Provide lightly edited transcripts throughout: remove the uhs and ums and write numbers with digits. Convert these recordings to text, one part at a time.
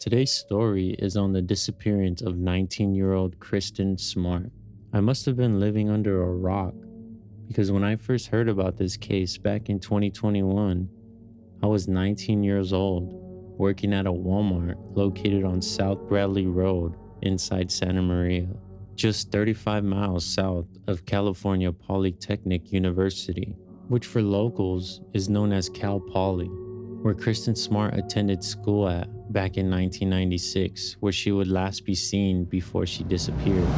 Today's story is on the disappearance of 19-year-old Kristin Smart. I must have been living under a rock because when I first heard about this case back in 2021, I was 19 years old, working at a Walmart located on South Bradley Road inside Santa Maria, just 35 miles south of California Polytechnic University, which for locals is known as Cal Poly, where Kristin Smart attended school at back in 1996, where she would last be seen before she disappeared.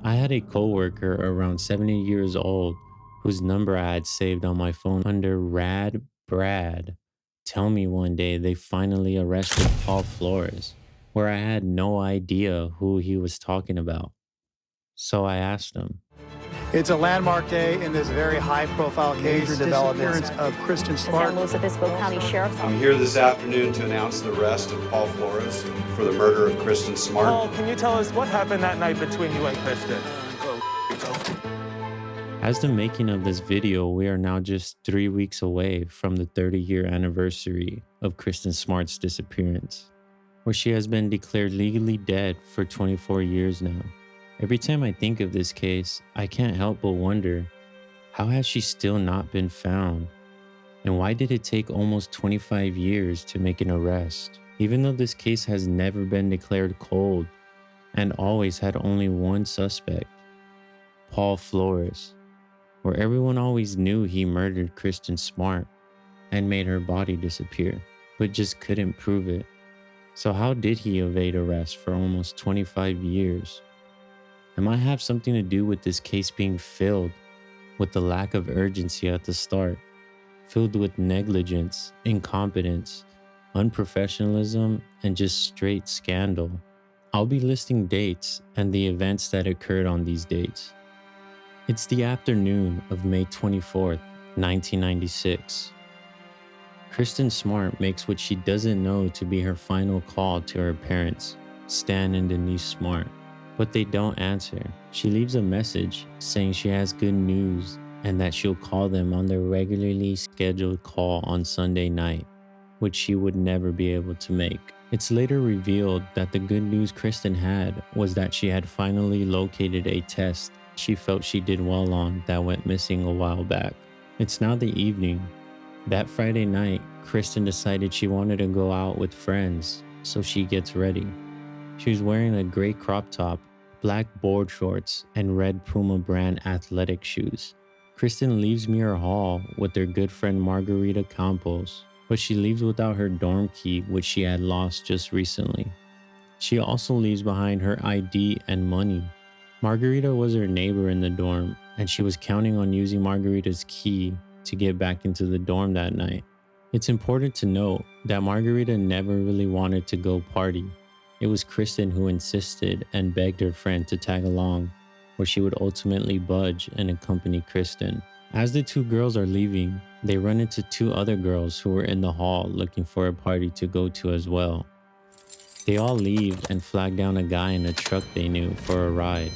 I had a coworker around 70 years old whose number I had saved on my phone under Rad Brad tell me one day they finally arrested Paul Flores, where I had no idea who he was talking about. So I asked him. It's a landmark day in this very high-profile case, Major developments. disappearance of Kristin The Smart. San Luis Obispo County Sheriff's I'm here this afternoon to announce the arrest of Paul Flores for the murder of Kristin Smart. Paul, can you tell us what happened that night between you and Kristen? As the making of this video, we are now just 3 weeks away from the 30-year anniversary of Kristin Smart's disappearance, where she has been declared legally dead for 24 years now. Every time I think of this case, I can't help but wonder, how has she still not been found? And why did it take almost 25 years to make an arrest? Even though this case has never been declared cold and always had only one suspect, Paul Flores, where everyone always knew he murdered Kristin Smart and made her body disappear, but just couldn't prove it. So how did he evade arrest for almost 25 years? It might have something to do with this case being filled with the lack of urgency at the start, filled with negligence, incompetence, unprofessionalism, and just straight scandal. I'll be listing dates and the events that occurred on these dates. It's the afternoon of May 24th, 1996. Kristin Smart makes what she doesn't know to be her final call to her parents, Stan and Denise Smart. But they don't answer. She leaves a message saying she has good news and that she'll call them on their regularly scheduled call on Sunday night, which she would never be able to make. It's later revealed that the good news Kristin had was that she had finally located a test she felt she did well on that went missing a while back. It's now the evening. That Friday night, Kristin decided she wanted to go out with friends, so she gets ready. She was wearing a gray crop top, black board shorts, and red Puma brand athletic shoes. Kristin leaves Muir Hall with their good friend Margarita Campos, but she leaves without her dorm key, which she had lost just recently. She also leaves behind her ID and money. Margarita was her neighbor in the dorm, and she was counting on using Margarita's key to get back into the dorm that night. It's important to note that Margarita never really wanted to go party. It was Kristin who insisted and begged her friend to tag along, where she would ultimately budge and accompany Kristin. As the two girls are leaving, they run into two other girls who were in the hall looking for a party to go to as well. They all leave and flag down a guy in a truck they knew for a ride.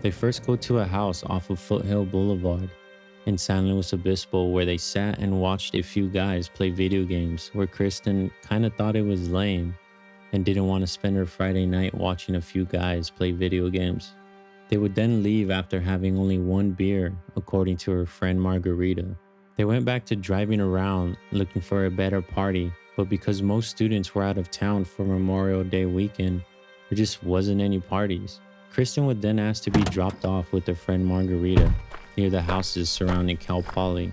They first go to a house off of Foothill Boulevard in San Luis Obispo, where they sat and watched a few guys play video games, where Kristin kind of thought it was lame and didn't want to spend her Friday night watching a few guys play video games. They would then leave after having only one beer, according to her friend Margarita. They went back to driving around looking for a better party, but because most students were out of town for Memorial Day weekend, there just wasn't any parties. Kristin would then ask to be dropped off with her friend Margarita near the houses surrounding Cal Poly,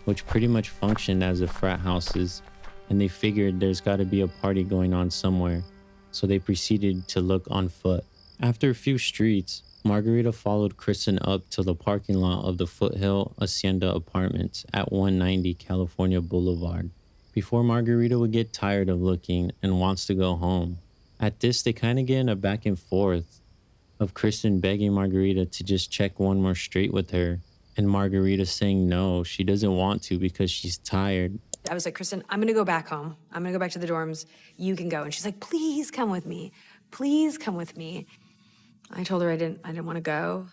which pretty much functioned as the frat houses, and they figured there's got to be a party going on somewhere, so they proceeded to look on foot. After a few streets, Margarita followed Kristin up to the parking lot of the Foothill Hacienda Apartments at 190 California Boulevard, before Margarita would get tired of looking and wants to go home. At this, they kind of get in a back and forth of Kristin begging Margarita to just check one more street with her, and Margarita saying no, she doesn't want to because she's tired. I was like, Kristin, I'm gonna go back home. I'm gonna go back to the dorms. You can go. And she's like, please come with me. Please come with me. I told her I didn't want to go.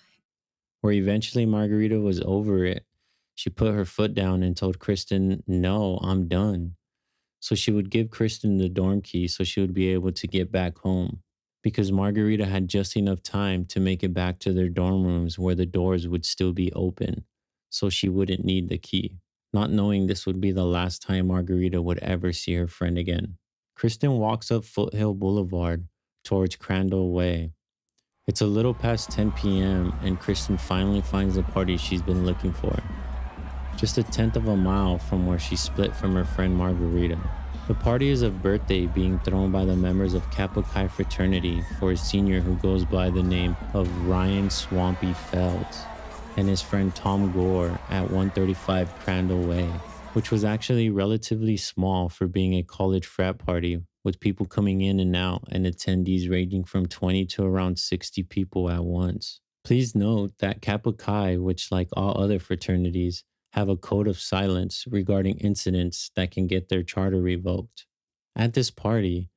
Where eventually Margarita was over it. She put her foot down and told Kristin, no, I'm done. So she would give Kristin the dorm key so she would be able to get back home. Because Margarita had just enough time to make it back to their dorm rooms where the doors would still be open, so she wouldn't need the key, not knowing this would be the last time Margarita would ever see her friend again. Kristin walks up Foothill Boulevard towards Crandall Way. It's a little past 10 p.m. and Kristin finally finds the party she's been looking for. Just a tenth of a mile from where she split from her friend Margarita. The party is a birthday being thrown by the members of Kappa Chi fraternity for a senior who goes by the name of Ryan Swampy Felds and his friend Tom Gore at 135 Crandall Way, which was actually relatively small for being a college frat party with people coming in and out and attendees ranging from 20 to around 60 people at once. Please note that Kappa Chi, which like all other fraternities, have a code of silence regarding incidents that can get their charter revoked. At this party,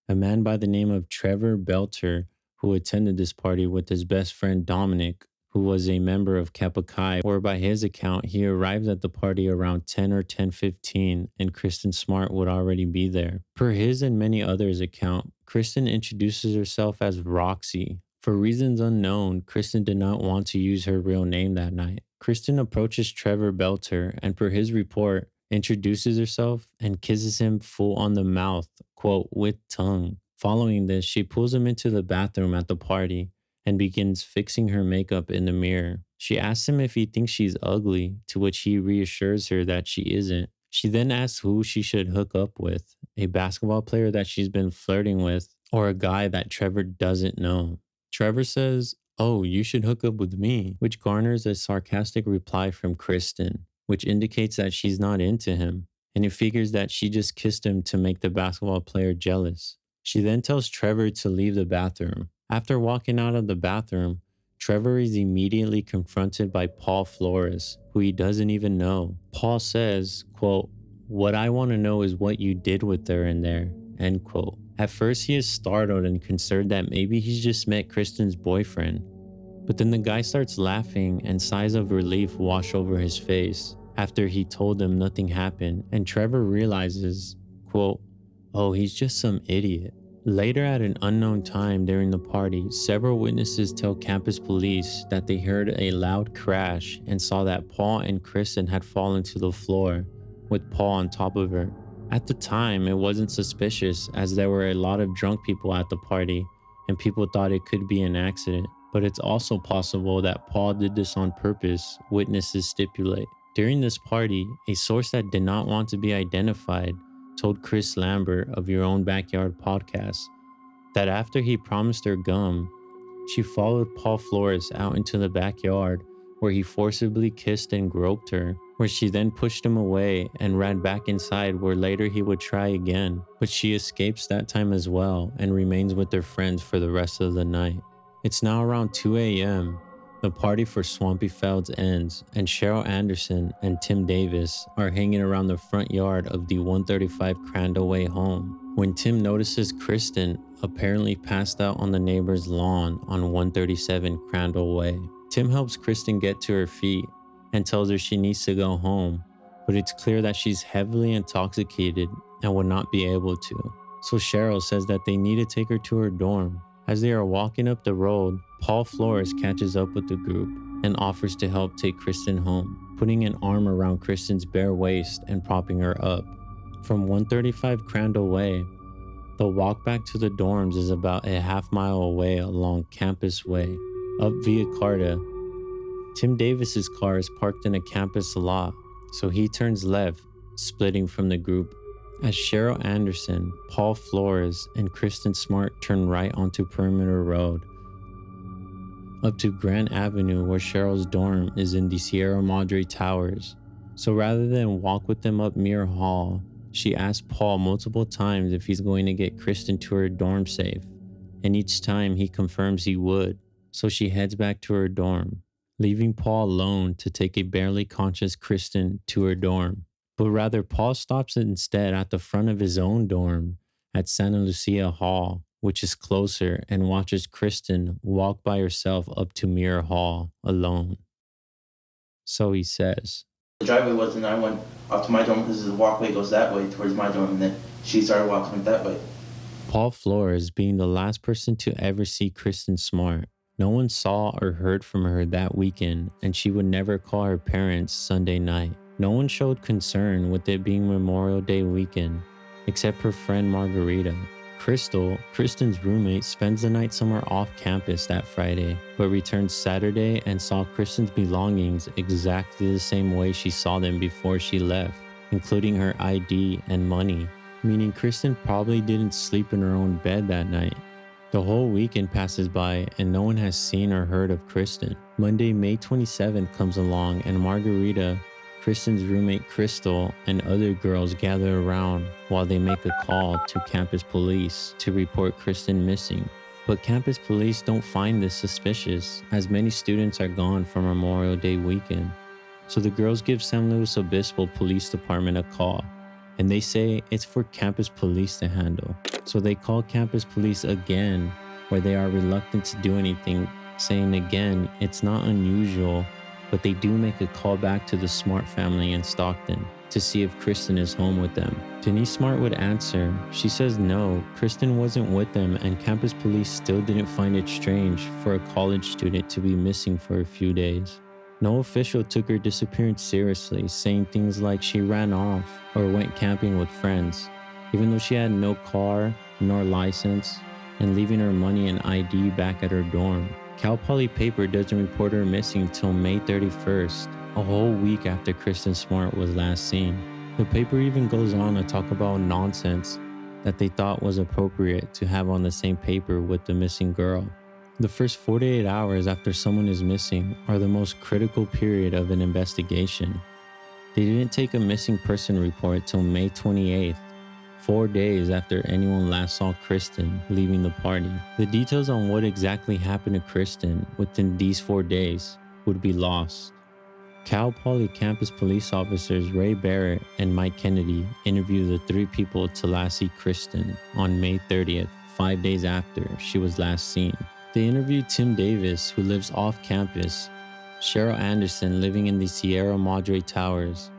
a man by the name of Trevor Belter, who attended this party with his best friend Dominic, who was a member of Kappa Chi, or by his account, he arrived at the party around 10 or 10:15, and Kristin Smart would already be there. Per his and many others' account, Kristin introduces herself as Roxy. For reasons unknown, Kristin did not want to use her real name that night. Kristin approaches Trevor Belter and, per his report, introduces herself and kisses him full on the mouth, quote, with tongue. Following this, she pulls him into the bathroom at the party and begins fixing her makeup in the mirror. She asks him if he thinks she's ugly, to which he reassures her that she isn't. She then asks who she should hook up with, a basketball player that she's been flirting with, or a guy that Trevor doesn't know. Trevor says, "Oh, you should hook up with me," which garners a sarcastic reply from Kristin, which indicates that she's not into him, and he figures that she just kissed him to make the basketball player jealous. She then tells Trevor to leave the bathroom. After walking out of the bathroom, Trevor is immediately confronted by Paul Flores, who he doesn't even know. Paul says, quote, "What I want to know is what you did with her in there," end quote. At first, he is startled and concerned that maybe he's just met Kristin's boyfriend. But then the guy starts laughing and sighs of relief wash over his face after he told them nothing happened, and Trevor realizes, quote, "Oh, he's just some idiot." Later at an unknown time during the party, several witnesses tell campus police that they heard a loud crash and saw that Paul and Kristin had fallen to the floor, with Paul on top of her. At the time, it wasn't suspicious as there were a lot of drunk people at the party and people thought it could be an accident. But it's also possible that Paul did this on purpose, witnesses stipulate. During this party, a source that did not want to be identified told Chris Lambert of Your Own Backyard podcast that after he promised her gum, she followed Paul Flores out into the backyard where he forcibly kissed and groped her, where she then pushed him away and ran back inside where later he would try again, but she escapes that time as well and remains with their friends for the rest of the night. It's now around 2 a.m. The party for Swampy Felds ends, and Cheryl Anderson and Tim Davis are hanging around the front yard of the 135 Crandall Way home when Tim notices Kristin apparently passed out on the neighbor's lawn on 137 Crandall Way. Tim helps Kristin get to her feet and tells her she needs to go home, but it's clear that she's heavily intoxicated and would not be able to. So Cheryl says that they need to take her to her dorm. As they are walking up the road, Paul Flores catches up with the group and offers to help take Kristin home, putting an arm around Kristin's bare waist and propping her up. From 135 Crandall Way, the walk back to the dorms is about a half-mile away along Campus Way. Up Via Carta, Tim Davis's car is parked in a campus lot, so he turns left, splitting from the group. As Cheryl Anderson, Paul Flores, and Kristin Smart turn right onto Perimeter Road, up to Grant Avenue where Cheryl's dorm is in the Sierra Madre Towers. So rather than walk with them up Muir Hall, she asks Paul multiple times if he's going to get Kristin to her dorm safe, and each time he confirms he would, so she heads back to her dorm, leaving Paul alone to take a barely conscious Kristin to her dorm. But rather, Paul stops instead at the front of his own dorm at Santa Lucia Hall, which is closer, and watches Kristin walk by herself up to Muir Hall alone. So he says, The driveway was, and I went off to my dorm because the walkway goes that way towards my dorm, and then she started walking up that way. Paul Flores being the last person to ever see Kristin Smart. No one saw or heard from her that weekend, and she would never call her parents Sunday night. No one showed concern with it being Memorial Day weekend, except her friend Margarita. Crystal, Kristin's roommate, spends the night somewhere off campus that Friday, but returns Saturday and saw Kristin's belongings exactly the same way she saw them before she left, including her ID and money, meaning Kristin probably didn't sleep in her own bed that night. The whole weekend passes by and no one has seen or heard of Kristin. Monday, May 27th comes along and Margarita, Kristin's roommate Crystal, and other girls gather around while they make a call to campus police to report Kristin missing. But campus police don't find this suspicious, as many students are gone for Memorial Day weekend. So the girls give San Luis Obispo Police Department a call, and they say it's for campus police to handle. So they call campus police again, where they are reluctant to do anything, saying again it's not unusual, but they do make a call back to the Smart family in Stockton to see if Kristin is home with them. Denise Smart would answer. She says no, Kristin wasn't with them, and campus police still didn't find it strange for a college student to be missing for a few days. No official took her disappearance seriously, saying things like she ran off or went camping with friends, even though she had no car nor license, and leaving her money and ID back at her dorm. Cal Poly paper doesn't report her missing till May 31st, a whole week after Kristin Smart was last seen. The paper even goes on to talk about nonsense that they thought was appropriate to have on the same paper with the missing girl. The first 48 hours after someone is missing are the most critical period of an investigation. They didn't take a missing person report till May 28th, 4 days after anyone last saw Kristin leaving the party. The details on what exactly happened to Kristin within these 4 days would be lost. Cal Poly campus police officers Ray Barrett and Mike Kennedy interviewed the 3 people to last see Kristin on May 30th, 5 days after she was last seen. They interviewed Tim Davis, who lives off campus, Cheryl Anderson living in the Sierra Madre Towers,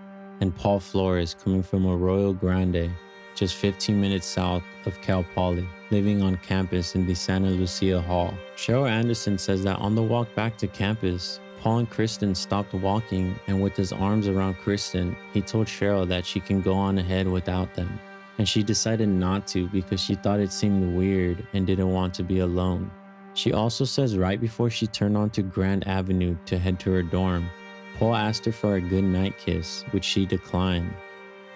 and Paul Flores coming from Arroyo Grande, just 15 minutes south of Cal Poly, living on campus in the Santa Lucia Hall. Cheryl Anderson says that on the walk back to campus, Paul and Kristin stopped walking, and with his arms around Kristin, he told Cheryl that she can go on ahead without them. And she decided not to because she thought it seemed weird and didn't want to be alone. She also says right before she turned onto Grand Avenue to head to her dorm, Paul asked her for a goodnight kiss, which she declined.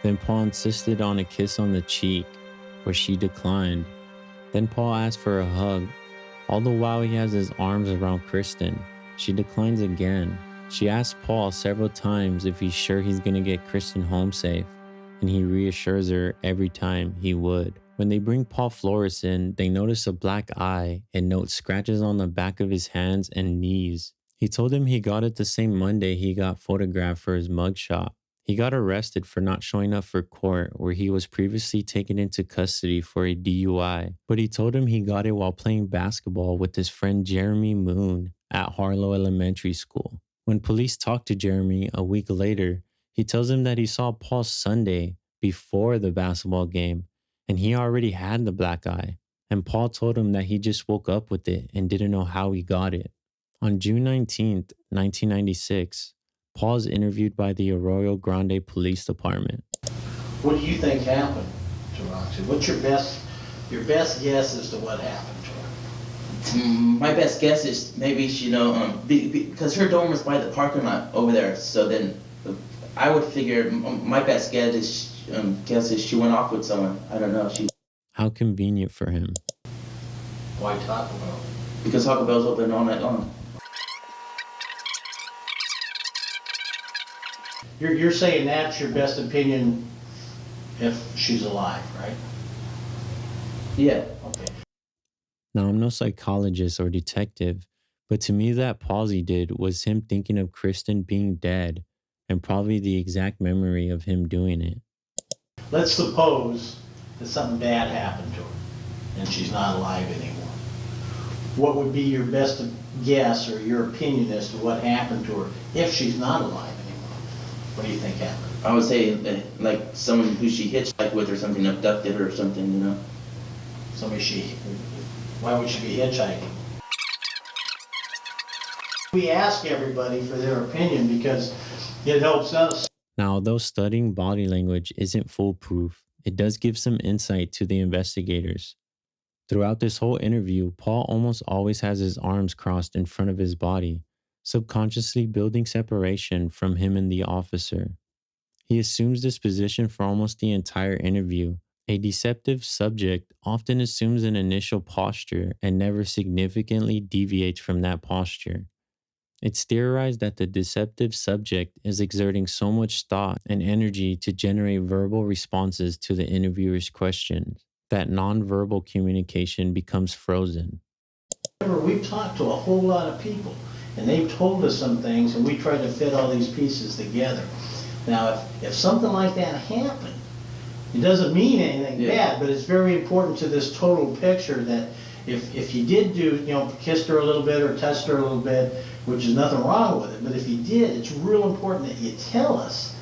Then Paul insisted on a kiss on the cheek, where she declined. Then Paul asked for a hug, all the while he has his arms around Kristin. She declines again. She asks Paul several times if he's sure he's gonna get Kristin home safe, and he reassures her every time he would. When they bring Paul Flores in, they notice a black eye and note scratches on the back of his hands and knees. He told him he got it the same Monday he got photographed for his mugshot. He got arrested for not showing up for court, where he was previously taken into custody for a DUI, but he told him he got it while playing basketball with his friend Jeremy Moon at Harlow Elementary School. When police talked to Jeremy a week later, he tells them that he saw Paul Sunday before the basketball game, and he already had the black eye, and Paul told him that he just woke up with it and didn't know how he got it. On June 19th, 1996, Paul is interviewed by the Arroyo Grande Police Department. What do you think happened to Roxy? What's your best guess as to what happened to her? My best guess is maybe she, because her dorm was by the parking lot over there. So then, I would figure my best guess is she went off with someone. I don't know. How convenient for him. Why Taco Bell? Because Taco Bell's open all night long. You're saying that's your best opinion if she's alive, right? Yeah. Okay. Now, I'm no psychologist or detective, but to me that pause he did was him thinking of Kristin being dead and probably the exact memory of him doing it. Let's suppose that something bad happened to her and she's not alive anymore. What would be your best guess or your opinion as to what happened to her if she's not alive anymore? What do you think happened? I would say like someone who she hitchhiked with or something abducted her or something, you know. Why would she be hitchhiking? We ask everybody for their opinion because it helps us. Now, although studying body language isn't foolproof, it does give some insight to the investigators. Throughout this whole interview, Paul almost always has his arms crossed in front of his body, subconsciously building separation from him and the officer. He assumes this position for almost the entire interview. A deceptive subject often assumes an initial posture and never significantly deviates from that posture. It's theorized that the deceptive subject is exerting so much thought and energy to generate verbal responses to the interviewer's questions that nonverbal communication becomes frozen. We've talked to a whole lot of people, and they've told us some things, and we tried to fit all these pieces together. Now, if something like that happened, it doesn't mean anything bad, but it's very important to this total picture that if you did do, kissed her a little bit or touched her a little bit, which is nothing wrong with it, but if you did, it's real important that you tell us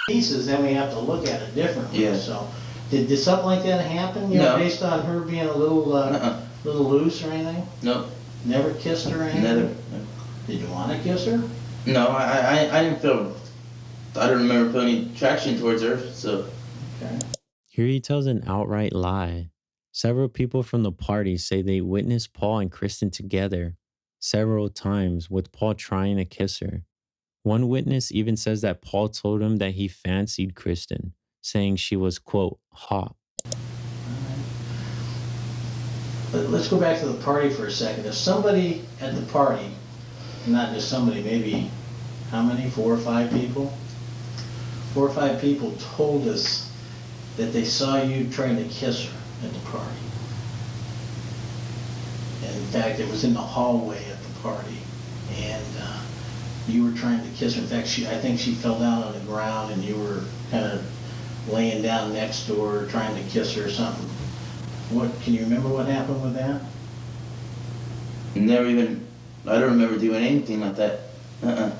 pieces, then we have to look at it differently. Yeah. So, did something like that happen? No. Based on her being a little little loose or anything? No. Never kissed her or anything? Never. Did you want to kiss her? No, I didn't feel. I don't remember feeling any attraction towards her. So. Okay. Here he tells an outright lie. Several people from the party say they witnessed Paul and Kristin together several times, with Paul trying to kiss her. One witness even says that Paul told him that he fancied Kristin, saying she was, quote, hot. Let's go back to the party for a second. If somebody at the party, not just somebody, maybe how many, 4 or 5 people? 4 or 5 people told us that they saw you trying to kiss her at the party. And in fact, it was in the hallway at the party, and you were trying to kiss her. In fact, I think she fell down on the ground, and you were kind of laying down next to her, trying to kiss her or something. Can you remember what happened with that? Never even. I don't remember doing anything like that. Okay.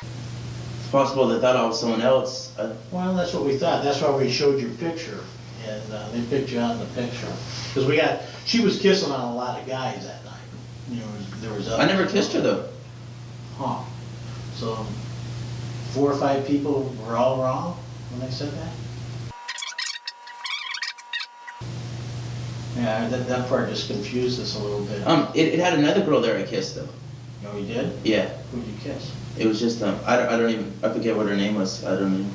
It's possible they thought I was someone else. Well, that's what we thought. That's why we showed your picture, and they picked you out in the picture. Because she was kissing on a lot of guys that night. There was I never kissed her though. Huh. So 4 or 5 people were all wrong when they said that? Yeah, that part just confused us a little bit. It had another girl there I kissed though. No, you did? Yeah. Who'd you kiss? It was just I forget what her name was. I don't know.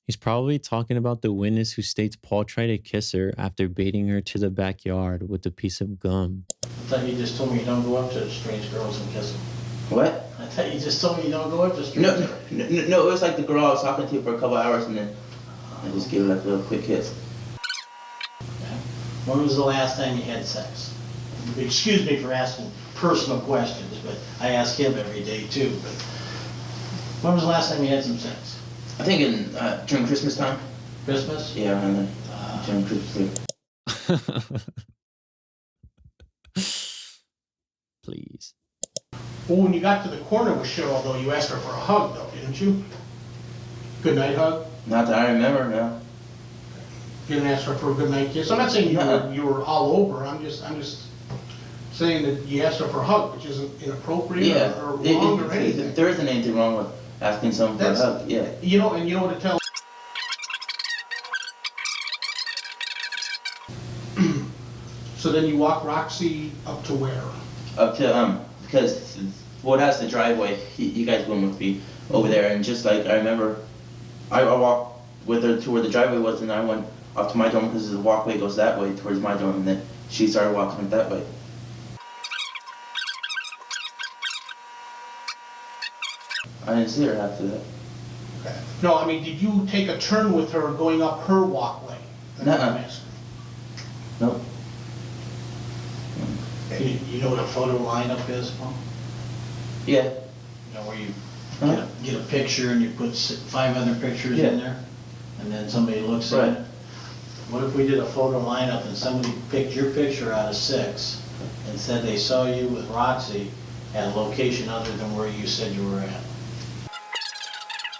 He's probably talking about the witness who states Paul tried to kiss her after baiting her to the backyard with a piece of gum. I thought you just told me you don't go up to strange girls and kiss them. What? I thought you just told me you don't go up to strange girls. No, it was like the girl I was talking to for a couple hours, and then I just gave her like a little quick kiss. Okay. When was the last time you had sex? Excuse me for asking personal questions, but I ask him every day too. But when was the last time you had some sex? I think during Christmas time. Christmas? Yeah, around during Christmas. Please. Well, when you got to the corner with Cheryl, though, you asked her for a hug, though, didn't you? Good night hug? Not that I remember, no. You didn't ask her for a good night kiss? I'm not saying you were all over. I'm just saying that you asked her for a hug, which isn't inappropriate or wrong or anything. There isn't anything wrong with asking someone for a hug, yeah. You know what to tell. So then you walk Roxy up to where? Up to, because what has the driveway, you guys went with me over there, and just like, I remember, I walked with her to where the driveway was, and I went up to my dorm because the walkway goes that way towards my dorm, and then she started walking that way. I didn't see her after that. Okay. No, I mean, did you take a turn with her going up her walkway? That's what I'm asking. Nope. You know what a photo lineup is, Paul? Yeah. You know where you get a picture and you put 5 other pictures in there, and then somebody looks at it? What if we did a photo lineup and somebody picked your picture out of 6 and said they saw you with Roxy at a location other than where you said you were at.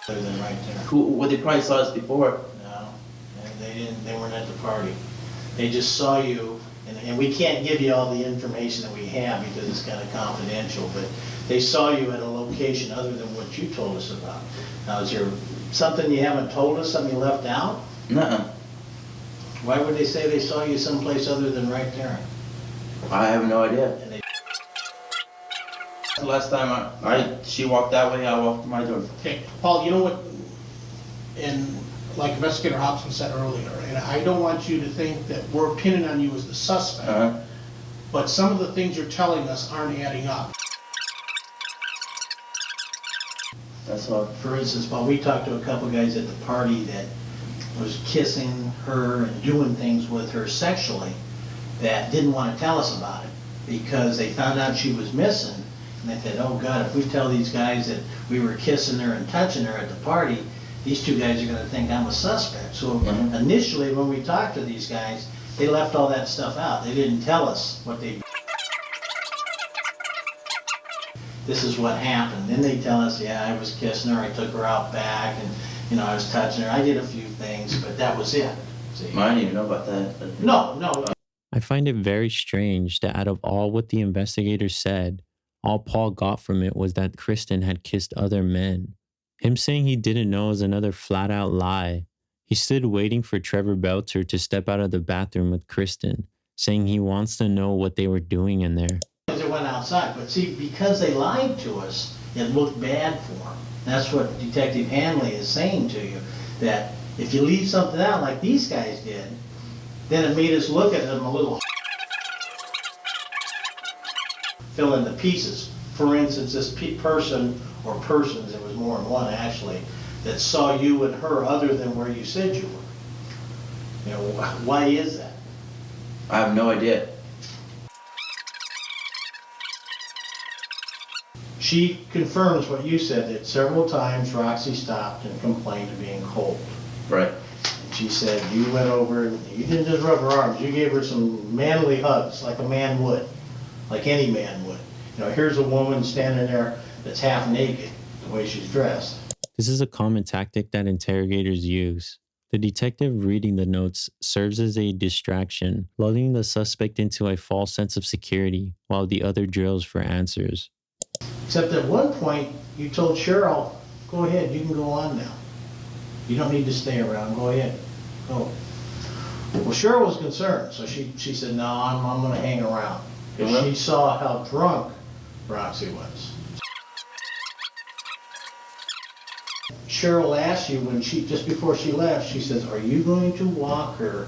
Other than right there. Well, they probably saw us before. No, they weren't at the party. They just saw you, and we can't give you all the information that we have because it's kind of confidential, but they saw you at a location other than what you told us about. Now, is there something you haven't told us, something you left out? Nuh-uh. Why would they say they saw you someplace other than right there? I have no idea. And they, The last time she walked that way, I walked to my door. Okay, Paul, you know what, and like Investigator Hobson said earlier, and I don't want you to think that we're pinning on you as the suspect, Uh-huh. but some of the things you're telling us aren't adding up. That's all. for instance, Paul, we talked to a couple guys at the party that was kissing her and doing things with her sexually that didn't want to tell us about it because they found out she was missing. And they said, oh God, if we tell these guys that we were kissing her and touching her at the party, these two guys are going to think I'm a suspect. So initially when we talked to these guys, they left all that stuff out. They didn't tell us what they... This is what happened. Then they tell us, yeah, I was kissing her, I took her out back, and I was touching her. I did a few things, but that was it. See? I didn't even know about that. No. I find it very strange that out of all what the investigators said, all Paul got from it was that Kristin had kissed other men. Him saying he didn't know is another flat-out lie. He stood waiting for Trevor Belcher to step out of the bathroom with Kristin, saying he wants to know what they were doing in there. They went outside, but see, because they lied to us, it looked bad for them. That's what Detective Hanley is saying to you, that if you leave something out like these guys did, then it made us look at them a little. Fill in the pieces. For instance, this person or persons, it was more than one actually, that saw you and her other than where you said you were. You know, why is that? I have no idea. She confirms what you said, that several times Roxy stopped and complained of being cold. Right. And she said you went over, and you didn't just rub her arms, you gave her some manly hugs, like a man would, like any man would. You know, here's a woman standing there that's half naked, the way she's dressed. This is a common tactic that interrogators use. The detective reading the notes serves as a distraction, lulling the suspect into a false sense of security while the other drills for answers. Except at one point, you told Cheryl, go ahead, you can go on now. You don't need to stay around, go ahead, go. Well, Cheryl was concerned, so she said, no, I'm gonna hang around. Because she saw how drunk Roxy was. Cheryl asked you when just before she left, she says, are you going to walk her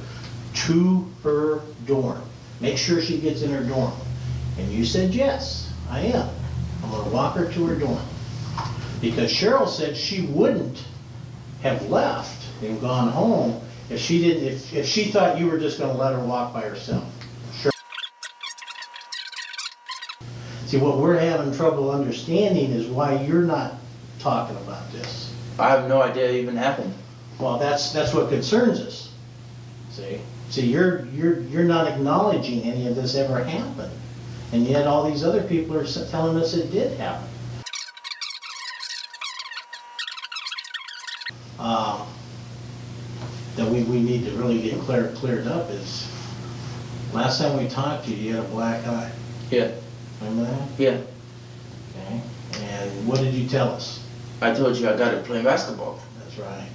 to her dorm? Make sure she gets in her dorm. And you said, yes, I am. I'm gonna walk her to her dorm. Because Cheryl said she wouldn't have left and gone home if she didn't, if she thought you were just gonna let her walk by herself. Sure. See, what we're having trouble understanding is why you're not talking about this. I have no idea it even happened. Well, that's what concerns us. See, you're not acknowledging any of this ever happened, and yet all these other people are telling us it did happen. That we need to really get cleared up is, last time we talked to you, you had a black eye. Yeah. Remember that? Yeah. Okay. And what did you tell us? I told you I got it playing basketball. That's right.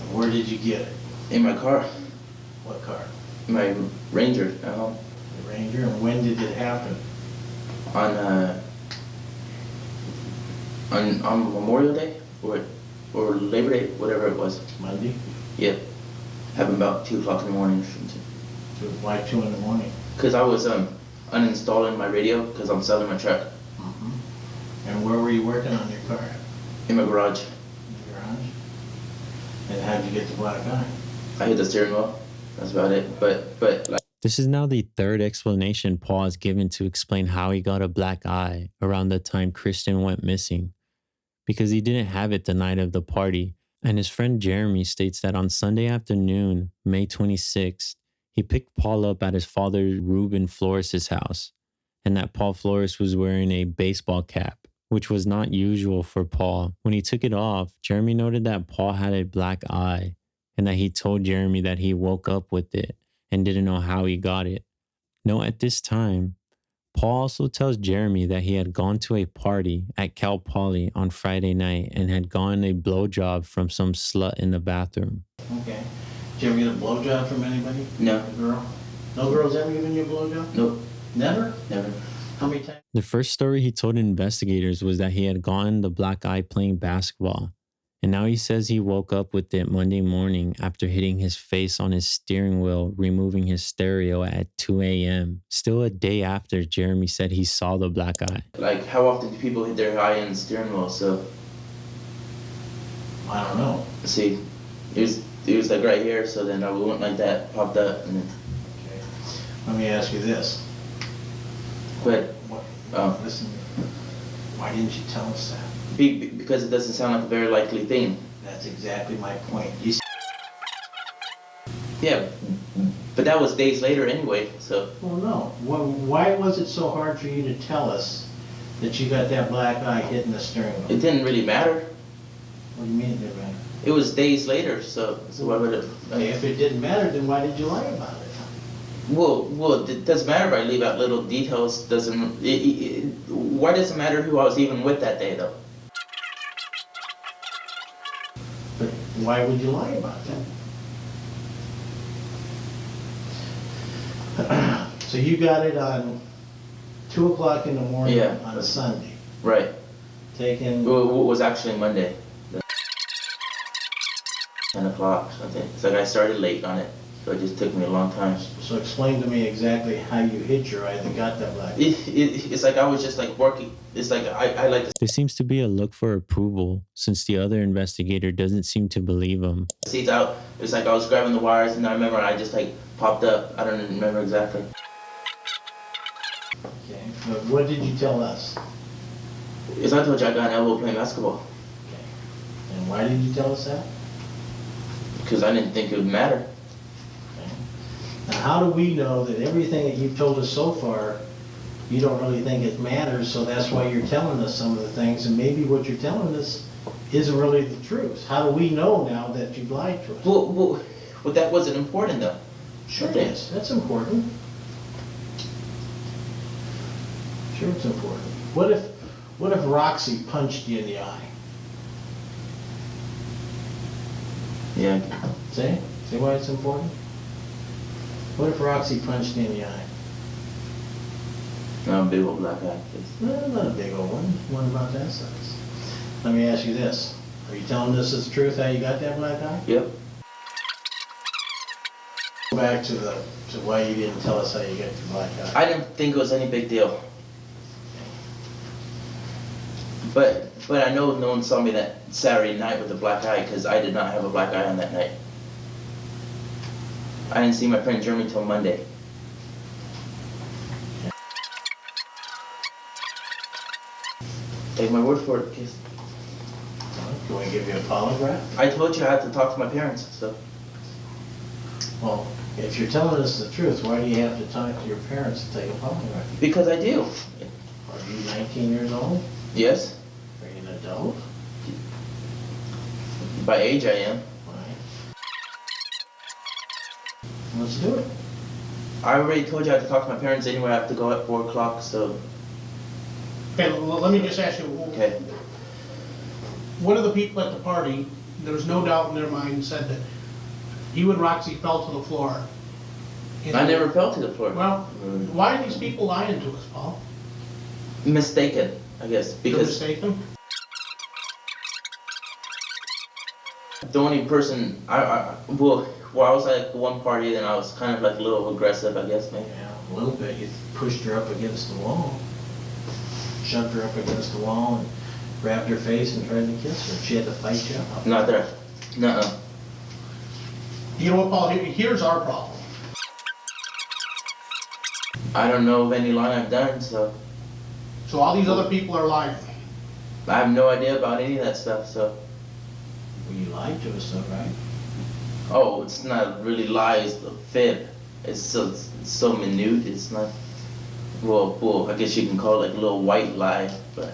And where did you get it? In my car. What car? My Ranger at home. The Ranger. And when did it happen? On Memorial Day or Labor Day, whatever it was. Monday? Yeah. Happened about 2 o'clock in the morning. Why 2 in the morning? Because I was uninstalling my radio because I'm selling my truck. Mm-hmm. And where were you working on your car? In my garage. In the garage? And how'd you get the black eye? I hit the steering wheel. That's about it. But like, This is now the third explanation Paul has given to explain how he got a black eye around the time Kristin went missing. Because he didn't have it the night of the party. And his friend Jeremy states that on Sunday afternoon, May 26th, he picked Paul up at his father Paul Flores' house. and that Paul Flores was wearing a baseball cap, which was not usual for Paul. When he took it off, Jeremy noted that Paul had a black eye and that he told Jeremy that he woke up with it and didn't know how he got it. No, at this time, Paul also tells Jeremy that he had gone to a party at Cal Poly on Friday night and had gotten a blowjob from some slut in the bathroom. Okay. Did you ever get a blowjob from anybody? No. A girl? No girl's ever given you a blowjob? Nope. Never? Never. How many times? The first story he told investigators was that he had gotten the black eye playing basketball, and now he says he woke up with it Monday morning after hitting his face on his steering wheel, removing his stereo at 2 a.m., still a day after Jeremy said he saw the black eye. Like, how often do people hit their eye in the steering wheel? So, I don't know. see, it was like right here, so then I went like that, popped up, and then, Okay. Let me ask you this. but Listen, why didn't you tell us that? because it doesn't sound like a very likely thing. That's exactly my point. Yeah, but that was days later anyway, so. Well, no. Why was it so hard for you to tell us that you got that black eye hitting the steering wheel? It didn't really matter. What do you mean it didn't matter? It was days later, so why would it? Okay, if it didn't matter, then why did you lie about it? Well, it doesn't matter if I leave out little details. Why does it matter who I was even with that day, though? But why would you lie about that? So you got it on 2 o'clock in the morning Yeah. on a Sunday. Right. Taking. Well, it was actually Monday. 10 o'clock, something. It's like I started late on it, so it just took me a long time. So explain to me exactly how you hit your eye that got that black eye. It's like I was just like working. It's like I like to There seems to be a look for approval since the other investigator doesn't seem to believe him. see it out. It's like I was grabbing the wires, and I remember I just like popped up. I don't remember exactly. Okay. But what did you tell us? Because I told you I got an elbow playing basketball. Okay. And why did you tell us that? Because I didn't think it would matter. Okay. Now, how do we know that everything that you've told us so far, you don't really think it matters, so that's why you're telling us some of the things, and maybe what you're telling us isn't really the truth? How do we know now that you've lied to us? Well, that wasn't important though. Sure it is. That's important. Sure it's important. What if Roxy punched you in the eye? Yeah. See? See why it's important? What if Roxy punched you in the eye? No, big old black eye. No, not a big old one. One about that size. Let me ask you this. Are you telling us the truth how you got that black eye? Yep. Go back to why you didn't tell us how you got your black eye. I didn't think it was any big deal. But I know no one saw me that Saturday night with a black eye because I did not have a black eye on that night. I didn't see my friend Jeremy till Monday. Take my word for it, kiss. Can we give you a polygraph? I told you I had to talk to my parents, so. Well, if you're telling us the truth, why do you have to talk to your parents to take a polygraph? Because I do. Are you 19 years old? Yes. Are you an adult? By age I am. Right. Let's do it. I already told you I had to talk to my parents anyway. I have to go at 4 o'clock, so. Okay, let me just ask you. Okay. One of the people at the party, there's no doubt in their mind, said that you and Roxy fell to the floor. I never fell to the floor. Well, why are these people lying to us, Paul? Mistaken, I guess, They're because mistaken? the only person I was at one party, then I was kind of like a little aggressive, I guess, maybe. Yeah, a little bit. You pushed her up against the wall. Shoved her up against the wall and grabbed her face and tried to kiss her. She had to fight you up. Not there. Nuh-uh. You know what, Paul, here's our problem. I don't know of any lie I've done, so So all these other people are lying. I have no idea about any of that stuff, so. Well, you lied to us though, right? Oh, it's not really lies, it's a fib. It's so minute, it's not. I guess you can call it like a little white lie, but.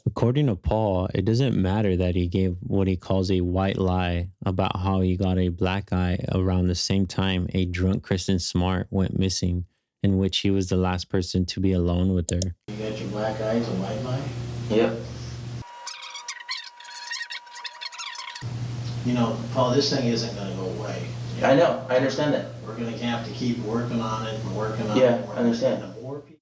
According to Paul, it doesn't matter that he gave what he calls a white lie about how he got a black eye around the same time a drunk Kristin Smart went missing, in which he was the last person to be alone with her. You got your black eye, it's a white lie? Yep. You know, Paul, this thing isn't gonna go away. I know, I understand that. We're gonna have to keep working on it and working on it. Yeah, I understand. And the more people.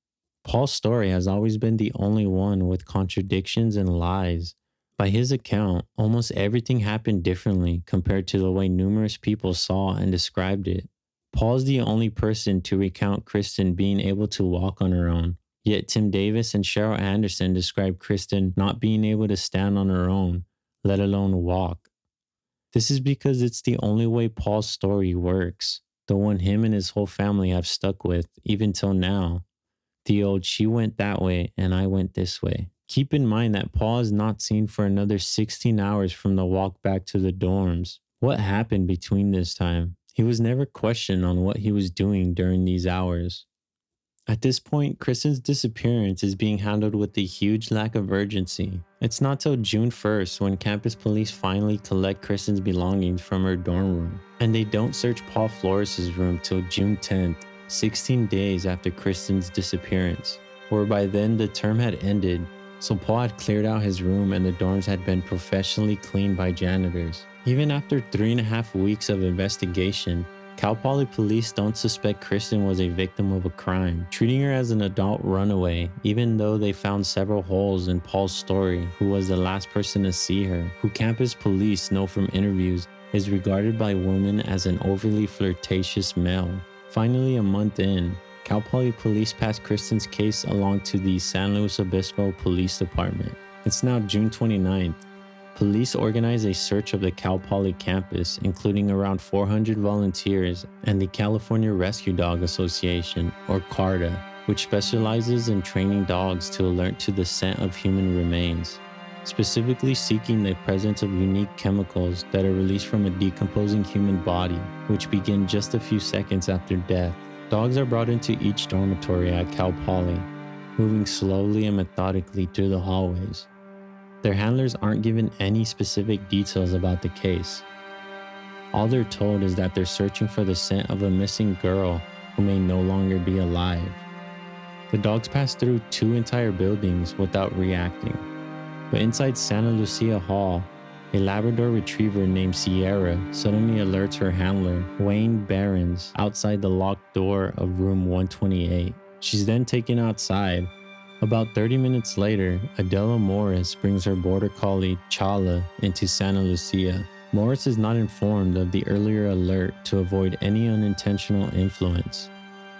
Paul's story has always been the only one with contradictions and lies. By his account, almost everything happened differently compared to the way numerous people saw and described it. Paul's the only person to recount Kristin being able to walk on her own, yet Tim Davis and Cheryl Anderson described Kristin not being able to stand on her own, let alone walk. This is because it's the only way Paul's story works, the one him and his whole family have stuck with, even till now. The old "she went that way and I went this way." Keep in mind that Paul is not seen for another 16 hours from the walk back to the dorms. What happened between this time? He was never questioned on what he was doing during these hours. At this point, Kristin's disappearance is being handled with a huge lack of urgency. It's not till June 1st when campus police finally collect Kristin's belongings from her dorm room, and they don't search Paul Flores' room till June 10th. 16 days after Kristin's disappearance, where by then the term had ended, so Paul had cleared out his room and the dorms had been professionally cleaned by janitors. Even after 3.5 weeks of investigation, Cal Poly police don't suspect Kristin was a victim of a crime, treating her as an adult runaway, even though they found several holes in Paul's story, who was the last person to see her, who campus police know from interviews is regarded by women as an overly flirtatious male. Finally, a month in, Cal Poly police passed Kristin's case along to the San Luis Obispo Police Department. It's now June 29th. Police organize a search of the Cal Poly campus, including around 400 volunteers and the California Rescue Dog Association, or CARDA, which specializes in training dogs to alert to the scent of human remains, specifically seeking the presence of unique chemicals that are released from a decomposing human body, which begin just a few seconds after death. Dogs are brought into each dormitory at Cal Poly, moving slowly and methodically through the hallways. Their handlers aren't given any specific details about the case. All they're told is that they're searching for the scent of a missing girl who may no longer be alive. The dogs pass through 2 entire buildings without reacting. But inside Santa Lucia Hall, a Labrador retriever named Sierra suddenly alerts her handler, Wayne Behrens, outside the locked door of room 128. She's then taken outside. About 30 minutes later, Adela Morris brings her border collie, Chala, into Santa Lucia. Morris is not informed of the earlier alert to avoid any unintentional influence.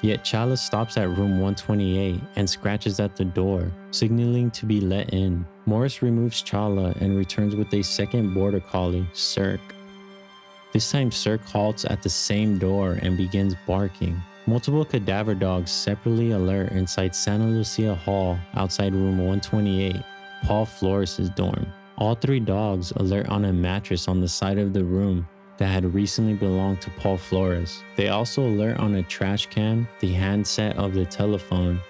Yet Chala stops at room 128 and scratches at the door, signaling to be let in. Morris removes Chala and returns with a second border collie, Cirque. This time Cirque halts at the same door and begins barking. Multiple cadaver dogs separately alert inside Santa Lucia Hall outside room 128, Paul Flores' dorm. All 3 dogs alert on a mattress on the side of the room that had recently belonged to Paul Flores. They also alert on a trash can, the handset of the telephone,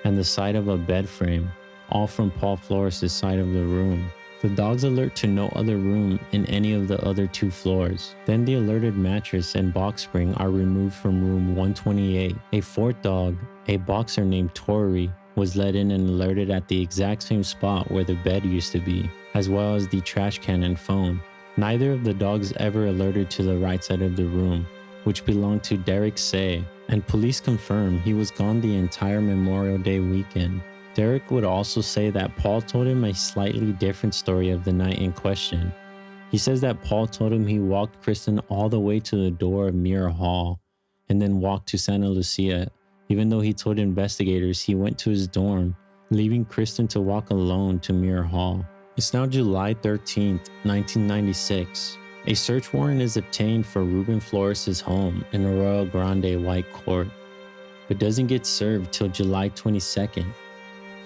and the side of a bed frame, all from Paul Flores' side of the room. The dogs alert to no other room in any of the other 2 floors. Then the alerted mattress and box spring are removed from room 128. A 4th dog, a boxer named Tori, was let in and alerted at the exact same spot where the bed used to be, as well as the trash can and phone. Neither of the dogs ever alerted to the right side of the room, which belonged to Derek Say, and police confirm he was gone the entire Memorial Day weekend. Derek would also say that Paul told him a slightly different story of the night in question. He says that Paul told him he walked Kristin all the way to the door of Muir Hall and then walked to Santa Lucia, even though he told investigators he went to his dorm, leaving Kristin to walk alone to Muir Hall. It's now July 13th, 1996. A search warrant is obtained for Ruben Flores' home in Arroyo Grande White Court, but doesn't get served till July 22nd.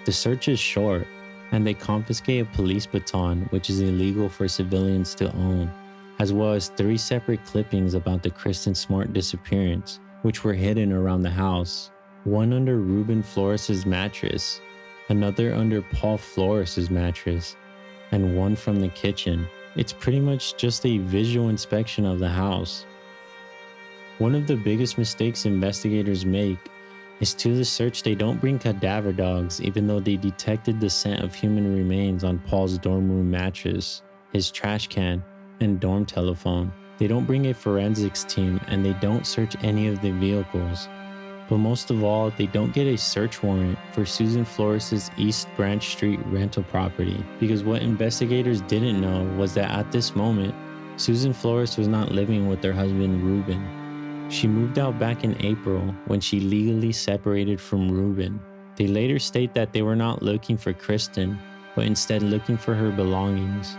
The search is short, and they confiscate a police baton, which is illegal for civilians to own, as well as 3 separate clippings about the Kristin Smart disappearance, which were hidden around the house. one under Ruben Flores' mattress, another under Paul Flores' mattress, and one from the kitchen. It's pretty much just a visual inspection of the house. One of the biggest mistakes investigators make is to the search they don't bring cadaver dogs, even though they detected the scent of human remains on Paul's dorm room mattress, his trash can, and dorm telephone. They don't bring a forensics team, and they don't search any of the vehicles. But most of all, they don't get a search warrant for Susan Flores' East Branch Street rental property, because what investigators didn't know was that at this moment, Susan Flores was not living with her husband Ruben. She moved out back in April when she legally separated from Ruben. They later state that they were not looking for Kristin, but instead looking for her belongings.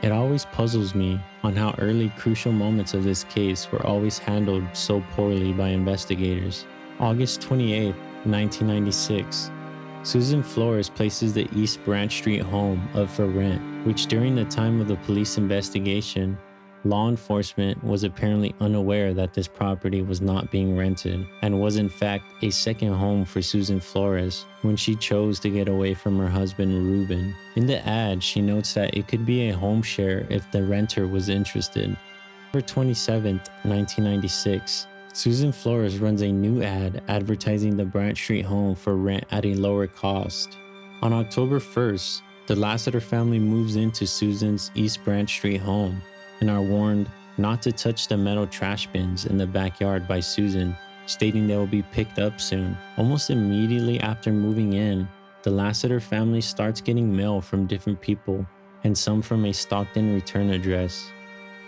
It always puzzles me on how early crucial moments of this case were always handled so poorly by investigators. August 28, 1996. Susan Flores places the East Branch Street home up for rent, which during the time of the police investigation, law enforcement was apparently unaware that this property was not being rented and was in fact a second home for Susan Flores when she chose to get away from her husband Ruben. In the ad, she notes that it could be a home share if the renter was interested. October 27, 1996. Susan Flores runs a new ad advertising the Branch Street home for rent at a lower cost. On October 1st, the Lassiter family moves into Susan's East Branch Street home and are warned not to touch the metal trash bins in the backyard by Susan, stating they will be picked up soon. Almost immediately after moving in, the Lassiter family starts getting mail from different people and some from a Stockton return address.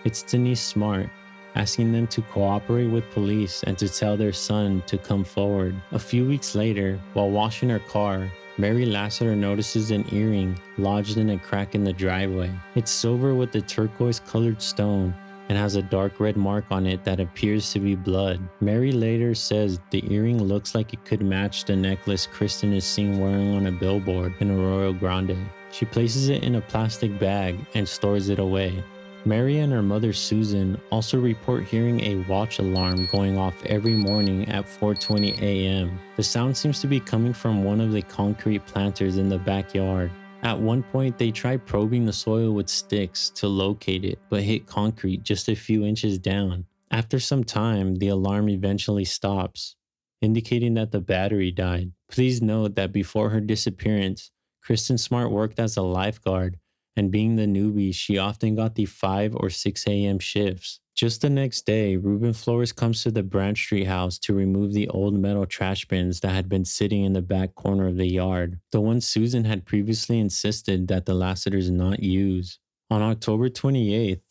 It's Denise Smart, asking them to cooperate with police and to tell their son to come forward. A few weeks later, while washing her car, Mary Lassiter notices an earring lodged in a crack in the driveway. It's silver with a turquoise-colored stone and has a dark red mark on it that appears to be blood. Mary later says the earring looks like it could match the necklace Kristin is seen wearing on a billboard in Arroyo Grande. She places it in a plastic bag and stores it away. Mary and her mother Susan also report hearing a watch alarm going off every morning at 4:20 a.m. The sound seems to be coming from one of the concrete planters in the backyard. At one point, they try probing the soil with sticks to locate it, but hit concrete just a few inches down. After some time, the alarm eventually stops, indicating that the battery died. Please note that before her disappearance, Kristin Smart worked as a lifeguard, and being the newbie, she often got the 5 or 6 a.m. shifts. Just the next day, Ruben Flores comes to the Branch Street house to remove the old metal trash bins that had been sitting in the back corner of the yard, the ones Susan had previously insisted that the Lassiters not use. On October 28th,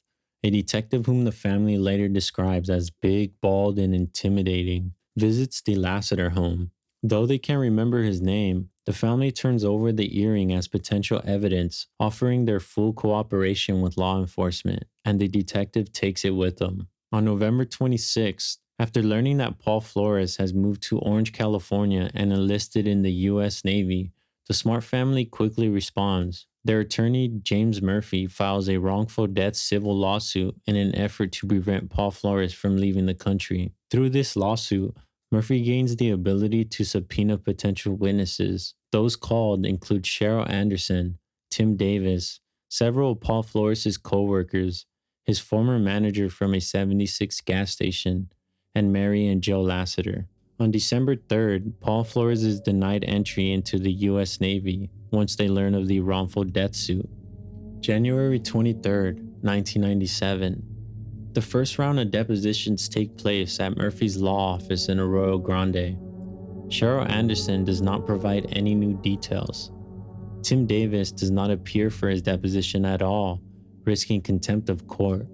a detective whom the family later describes as big, bald, and intimidating, visits the Lassiter home. Though they can't remember his name, the family turns over the earring as potential evidence, offering their full cooperation with law enforcement, and the detective takes it with them. On November 26th, after learning that Paul Flores has moved to Orange, California and enlisted in the U.S. Navy, the Smart family quickly responds. Their attorney, James Murphy, files a wrongful death civil lawsuit in an effort to prevent Paul Flores from leaving the country. Through this lawsuit, Murphy gains the ability to subpoena potential witnesses. Those called include Cheryl Anderson, Tim Davis, several of Paul Flores' co-workers, his former manager from a 76 gas station, and Mary and Joe Lassiter. On December 3rd, Paul Flores is denied entry into the U.S. Navy once they learn of the wrongful death suit. January 23rd, 1997. The first round of depositions take place at Murphy's law office in Arroyo Grande. Cheryl Anderson does not provide any new details. Tim Davis does not appear for his deposition at all, risking contempt of court.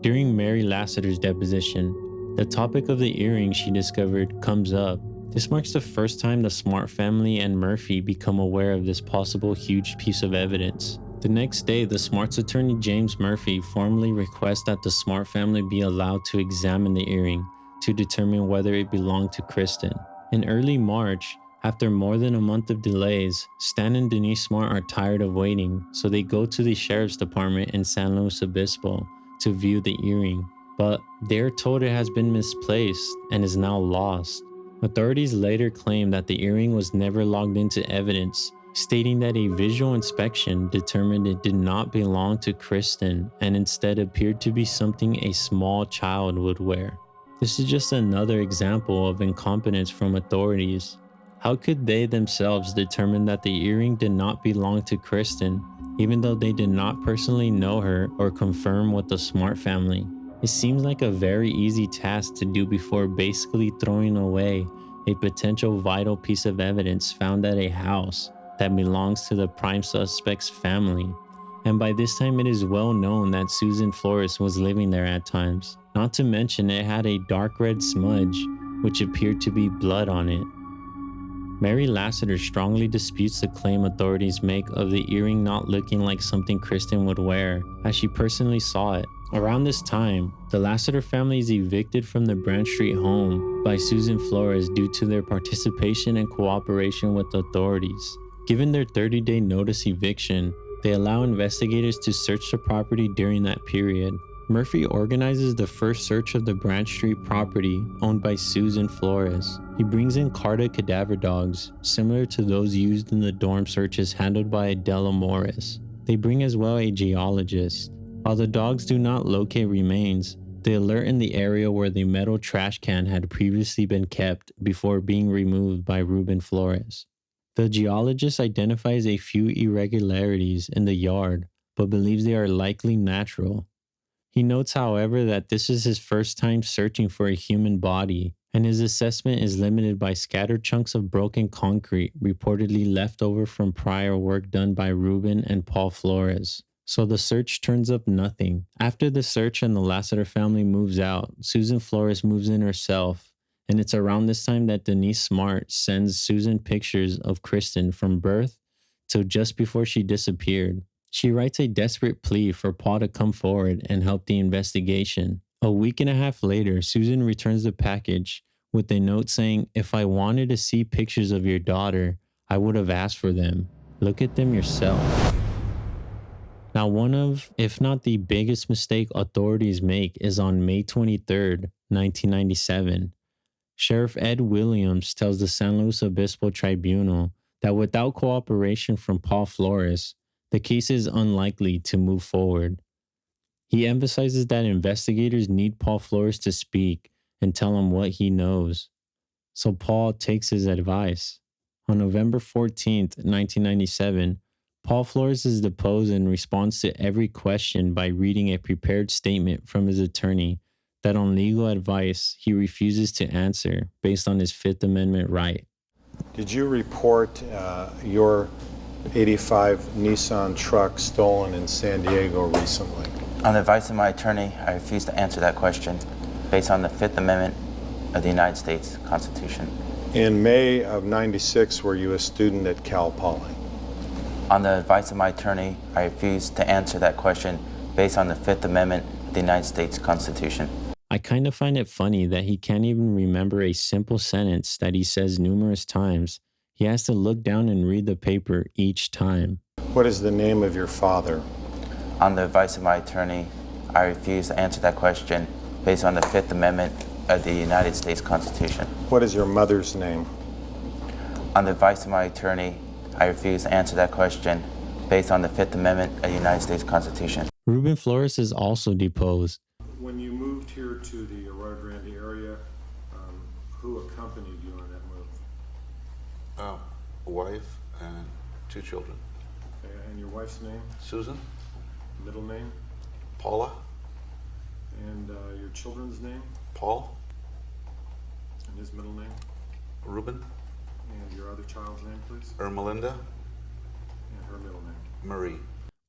During Mary Lassiter's deposition, the topic of the earring she discovered comes up. This marks the first time the Smart family and Murphy become aware of this possible huge piece of evidence. The next day, the Smart's attorney James Murphy formally requests that the Smart family be allowed to examine the earring to determine whether it belonged to Kristin. In early March, after more than a month of delays, Stan and Denise Smart are tired of waiting, so they go to the sheriff's department in San Luis Obispo to view the earring. But they are told it has been misplaced and is now lost. Authorities later claimed that the earring was never logged into evidence, stating that a visual inspection determined it did not belong to Kristin and instead appeared to be something a small child would wear. This is just another example of incompetence from authorities. How could they themselves determine that the earring did not belong to Kristin, even though they did not personally know her or confirm with the Smart family? It seems like a very easy task to do before basically throwing away a potential vital piece of evidence found at a house that belongs to the prime suspect's family. And by this time, it is well known that Susan Flores was living there at times. Not to mention, it had a dark red smudge, which appeared to be blood on it. Mary Lassiter strongly disputes the claim authorities make of the earring not looking like something Kristin would wear, as she personally saw it. Around this time, the Lassiter family is evicted from the Branch Street home by Susan Flores due to their participation and cooperation with authorities. Given their 30-day notice eviction, they allow investigators to search the property during that period. Murphy organizes the first search of the Branch Street property owned by Susan Flores. He brings in Carta cadaver dogs, similar to those used in the dorm searches handled by Adela Morris. They bring as well a geologist. While the dogs do not locate remains, they alert in the area where the metal trash can had previously been kept before being removed by Ruben Flores. The geologist identifies a few irregularities in the yard, but believes they are likely natural. He notes, however, that this is his first time searching for a human body, and his assessment is limited by scattered chunks of broken concrete reportedly left over from prior work done by Ruben and Paul Flores. So the search turns up nothing. After the search and the Lassiter family moves out, Susan Flores moves in herself, and it's around this time that Denise Smart sends Susan pictures of Kristin from birth till just before she disappeared. She writes a desperate plea for Paul to come forward and help the investigation. A week and a half later, Susan returns the package with a note saying, "If I wanted to see pictures of your daughter, I would have asked for them. Look at them yourself." Now, one of, if not the biggest mistake authorities make is on May 23rd, 1997. Sheriff Ed Williams tells the San Luis Obispo Tribunal that without cooperation from Paul Flores, the case is unlikely to move forward. He emphasizes that investigators need Paul Flores to speak and tell him what he knows. So Paul takes his advice. On November 14th, 1997, Paul Flores is deposed in response to every question by reading a prepared statement from his attorney that on legal advice he refuses to answer based on his Fifth Amendment right. Did you report your 85 Nissan truck stolen in San Diego recently? On the advice of my attorney, I refuse to answer that question based on the Fifth Amendment of the United States Constitution. In May of '96, were you a student at Cal Poly? On the advice of my attorney, I refuse to answer that question based on the Fifth Amendment of the United States Constitution. I kind of find it funny that he can't even remember a simple sentence that he says numerous times. He has to look down and read the paper each time. What is the name of your father? On the advice of my attorney, I refuse to answer that question based on the Fifth Amendment of the United States Constitution. What is your mother's name? On the advice of my attorney, I refuse to answer that question based on the Fifth Amendment of the United States Constitution. Ruben Flores is also deposed. When you moved here to the Arroyo Grande area, who accompanied you on that move? A wife and 2 children. Okay, and your wife's name? Susan, Middle name? Paula, And your children's name? Paul, And his middle name? Ruben, And your other child's name, please? Ermelinda, And her middle name? Marie.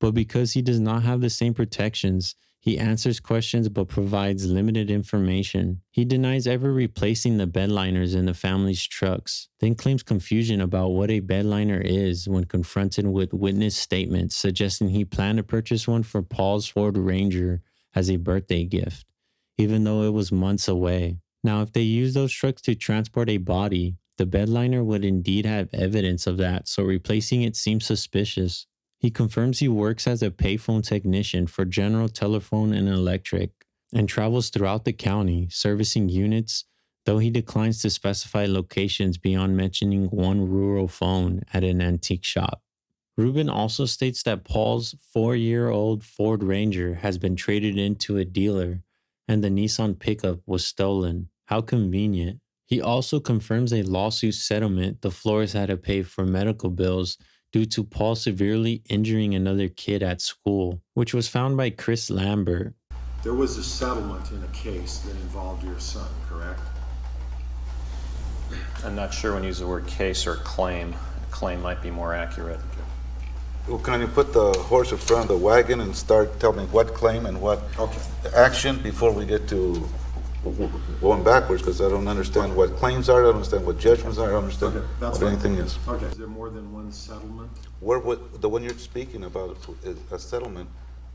But because he does not have the same protections, he answers questions but provides limited information. He denies ever replacing the bedliners in the family's trucks, then claims confusion about what a bedliner is when confronted with witness statements suggesting he planned to purchase one for Paul's Ford Ranger as a birthday gift, even though it was months away. Now, if they use those trucks to transport a body, the bedliner would indeed have evidence of that, so replacing it seems suspicious. He confirms he works as a payphone technician for General Telephone and Electric and travels throughout the county servicing units though he declines to specify locations beyond mentioning one rural phone at an antique shop. Ruben also states that Paul's 4-year-old Ford Ranger has been traded into a dealer and the Nissan pickup was stolen. How convenient. He also confirms a lawsuit settlement the Flores had to pay for medical bills due to Paul severely injuring another kid at school, which was found by Chris Lambert. There was a settlement in a case that involved your son, correct? I'm not sure when you use the word case or claim. Claim might be more accurate. Well, can you put the horse in front of the wagon and start telling me what claim and what action before we get to going backwards? Because I don't understand what claims are, I don't understand what judgments are, I don't understand what anything is. Okay. Is there more than one settlement? What, the one you're speaking about is a settlement.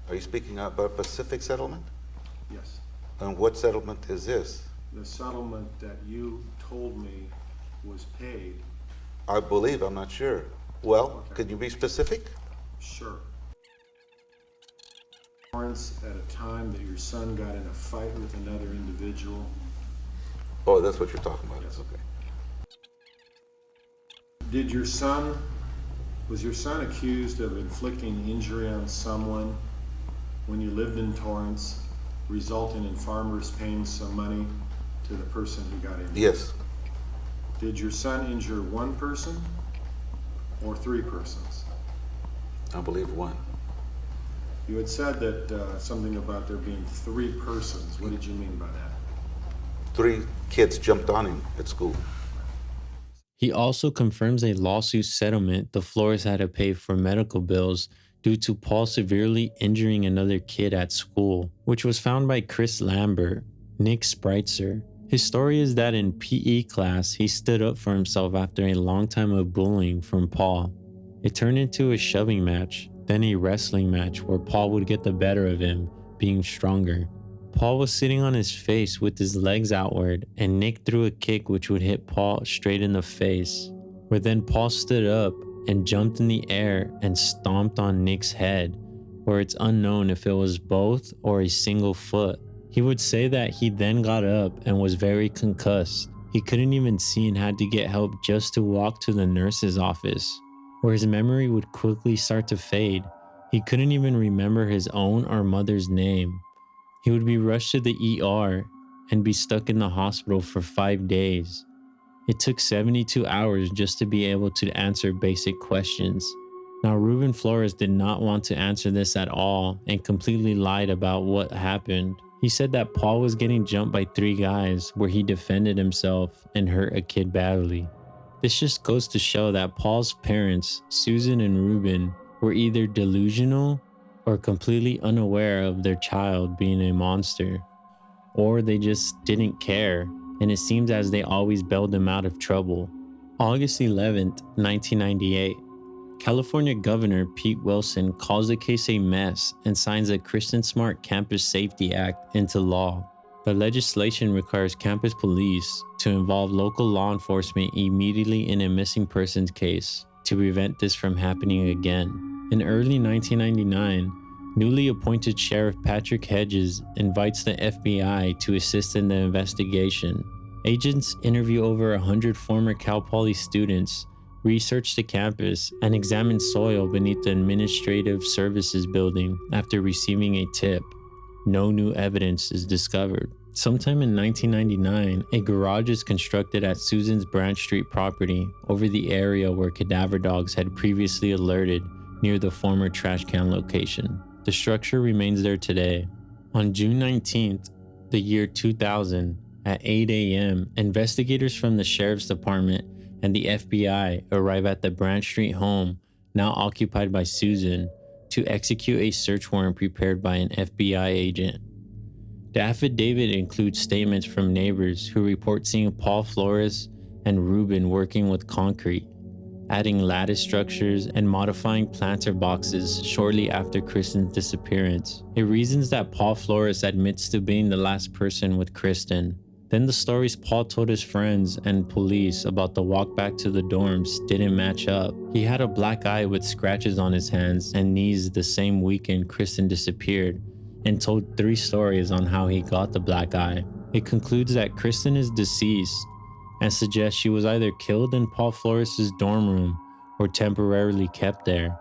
Are you speaking about a Pacific settlement? Yes. And what settlement is this? The settlement that you told me was paid. I believe, I'm not sure. Well, could you be specific? Sure. Lawrence, at a time that your son got in a fight with another individual. Oh, that's what you're talking about. Yes. Okay. Was your son accused of inflicting injury on someone when you lived in Torrance, resulting in farmers paying some money to the person who got injured? Yes. Did your son injure one person or 3 persons? I believe one. You had said that something about there being 3 persons. What did you mean by that? 3 kids jumped on him at school. He also confirms a lawsuit settlement the Flores had to pay for medical bills due to Paul severely injuring another kid at school, which was found by Chris Lambert. Nick Spreitzer. His story is that in PE class, he stood up for himself after a long time of bullying from Paul. It turned into a shoving match, then a wrestling match where Paul would get the better of him, being stronger. Paul was sitting on his face with his legs outward, and Nick threw a kick which would hit Paul straight in the face, where then Paul stood up and jumped in the air and stomped on Nick's head, where it's unknown if it was both or a single foot. He would say that he then got up and was very concussed. He couldn't even see and had to get help just to walk to the nurse's office, where his memory would quickly start to fade. He couldn't even remember his own or mother's name. He would be rushed to the ER and be stuck in the hospital for 5 days. It took 72 hours just to be able to answer basic questions. Now, Ruben Flores did not want to answer this at all and completely lied about what happened. He said that Paul was getting jumped by 3 guys where he defended himself and hurt a kid badly. This just goes to show that Paul's parents, Susan and Ruben, were either delusional or completely unaware of their child being a monster, or they just didn't care, and it seems as they always bailed him out of trouble. August 11th, 1998. California Governor Pete Wilson calls the case a mess and signs the Kristin Smart Campus Safety Act into law. The legislation requires campus police to involve local law enforcement immediately in a missing persons case to prevent this from happening again. In early 1999, newly appointed Sheriff Patrick Hedges invites the FBI to assist in the investigation. Agents interview over 100 former Cal Poly students, research the campus, and examine soil beneath the Administrative Services building after receiving a tip. No new evidence is discovered. Sometime in 1999, a garage is constructed at Susan's Branch Street property over the area where cadaver dogs had previously alerted near the former trash can location. The structure remains there today. On June 19th, the year 2000, at 8 a.m., investigators from the Sheriff's Department and the FBI arrive at the Branch Street home, now occupied by Susan, to execute a search warrant prepared by an FBI agent. The affidavit includes statements from neighbors who report seeing Paul Flores and Ruben working with concrete, adding lattice structures and modifying planter boxes shortly after Kristin's disappearance. It reasons that Paul Flores admits to being the last person with Kristin. Then the stories Paul told his friends and police about the walk back to the dorms didn't match up. He had a black eye with scratches on his hands and knees the same weekend Kristin disappeared, and told 3 stories on how he got the black eye. It concludes that Kristin is deceased and suggests she was either killed in Paul Flores' dorm room or temporarily kept there.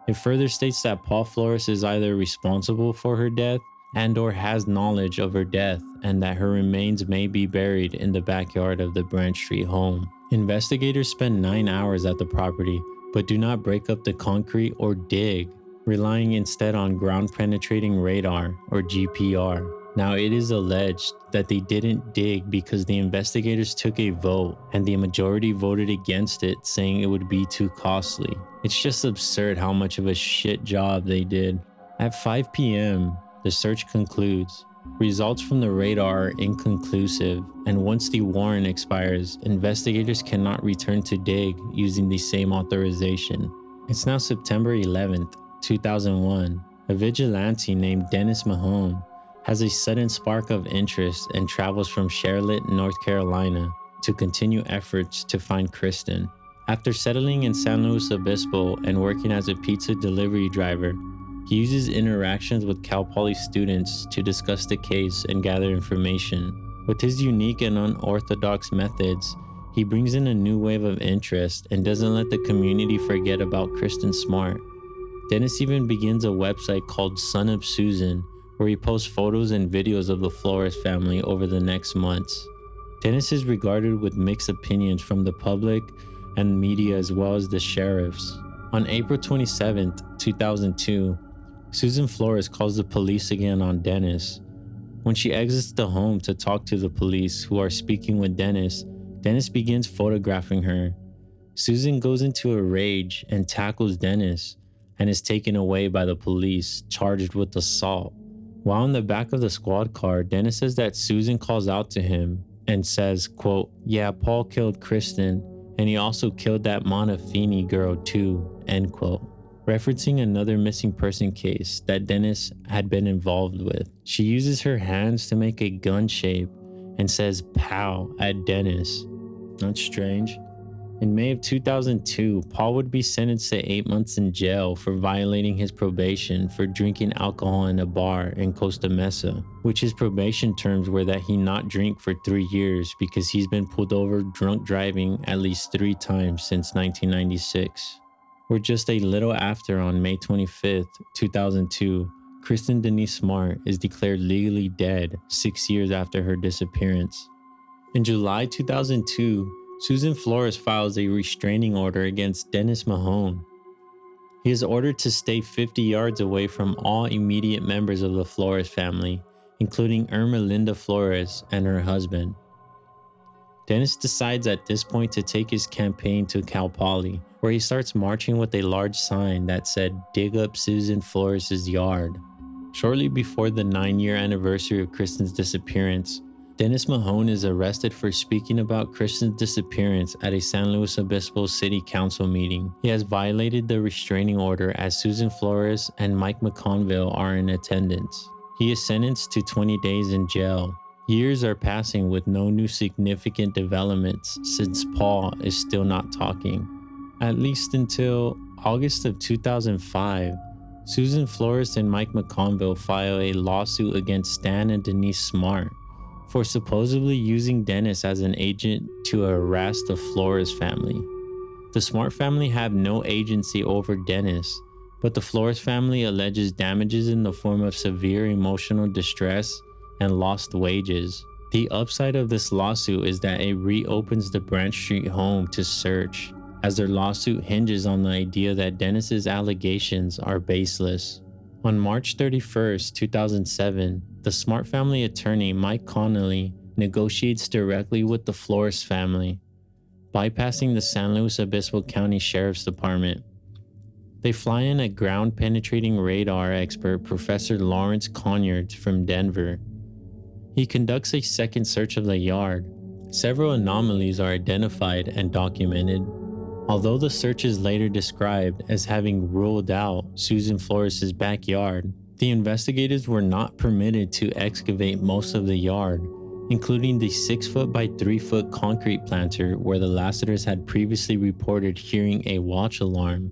It further states that Paul Flores is either responsible for her death and or has knowledge of her death, and that her remains may be buried in the backyard of the Branch Street home. Investigators spend 9 hours at the property, but do not break up the concrete or dig, relying instead on ground penetrating radar or GPR. Now, it is alleged that they didn't dig because the investigators took a vote and the majority voted against it, saying it would be too costly. It's just absurd how much of a shit job they did. At 5 p.m., the search concludes. Results from the radar are inconclusive, and once the warrant expires, investigators cannot return to dig using the same authorization. It's now September 11th, 2001. A vigilante named Dennis Mahone has a sudden spark of interest and travels from Charlotte, North Carolina, to continue efforts to find Kristin. After settling in San Luis Obispo and working as a pizza delivery driver, he uses interactions with Cal Poly students to discuss the case and gather information. With his unique and unorthodox methods, he brings in a new wave of interest and doesn't let the community forget about Kristin Smart. Dennis even begins a website called Son of Susan, where he posts photos and videos of the Flores family over the next months. Dennis is regarded with mixed opinions from the public and media as well as the sheriffs. On April 27, 2002, Susan Flores calls the police again on Dennis. When she exits the home to talk to the police who are speaking with Dennis, Dennis begins photographing her. Susan goes into a rage and tackles Dennis and is taken away by the police, charged with assault. While in the back of the squad car, Dennis says that Susan calls out to him and says, quote, "Yeah, Paul killed Kristin, and he also killed that Montefiore girl too," end quote. Referencing another missing person case that Dennis had been involved with. She uses her hands to make a gun shape and says "pow" at Dennis. That's strange. In May of 2002, Paul would be sentenced to 8 months in jail for violating his probation for drinking alcohol in a bar in Costa Mesa, which his probation terms were that he not drink for 3 years because he's been pulled over drunk driving at least 3 times since 1996. We're just a little after, on May 25th, 2002, Kristin Denise Smart is declared legally dead 6 years after her disappearance. In July 2002, Susan Flores files a restraining order against Dennis Mahone. He is ordered to stay 50 yards away from all immediate members of the Flores family, including Ermelinda Flores and her husband. Dennis decides at this point to take his campaign to Cal Poly, where he starts marching with a large sign that said, "Dig up Susan Flores' yard." Shortly before the 9-year anniversary of Kristin's disappearance, Dennis Mahone is arrested for speaking about Kristin's disappearance at a San Luis Obispo City Council meeting. He has violated the restraining order as Susan Flores and Mike McConville are in attendance. He is sentenced to 20 days in jail. Years are passing with no new significant developments since Paul is still not talking. At least until August of 2005, Susan Flores and Mike McConville file a lawsuit against Stan and Denise Smart for supposedly using Dennis as an agent to harass the Flores family. The Smart family have no agency over Dennis, but the Flores family alleges damages in the form of severe emotional distress and lost wages. The upside of this lawsuit is that it reopens the Branch Street home to search, as their lawsuit hinges on the idea that Dennis's allegations are baseless. On March 31st, 2007, the Smart family attorney Mike Connolly negotiates directly with the Flores family, bypassing the San Luis Obispo County Sheriff's Department. They fly in a ground-penetrating radar expert, Professor Lawrence Conyard from Denver. He conducts a second search of the yard. Several anomalies are identified and documented. Although the search is later described as having ruled out Susan Flores' backyard, the investigators were not permitted to excavate most of the yard, including the 6-foot by 3-foot concrete planter where the Lassiters had previously reported hearing a watch alarm.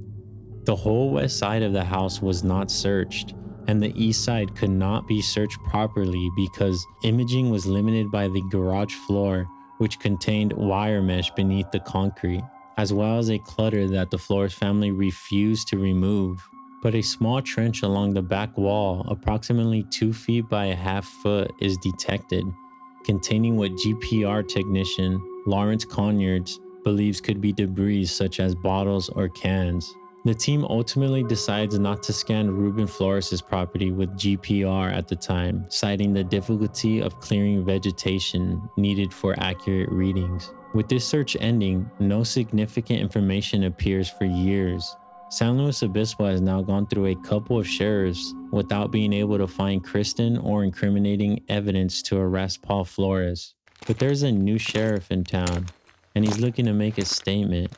The whole west side of the house was not searched, and the east side could not be searched properly because imaging was limited by the garage floor, which contained wire mesh beneath the concrete, as well as a clutter that the Flores family refused to remove. But a small trench along the back wall, approximately 2 feet by a half foot, is detected, containing what GPR technician Lawrence Conyards believes could be debris such as bottles or cans. The team ultimately decides not to scan Ruben Flores' property with GPR at the time, citing the difficulty of clearing vegetation needed for accurate readings. With this search ending, no significant information appears for years. San Luis Obispo has now gone through a couple of sheriffs without being able to find Kristin or incriminating evidence to arrest Paul Flores. But there's a new sheriff in town, and he's looking to make a statement.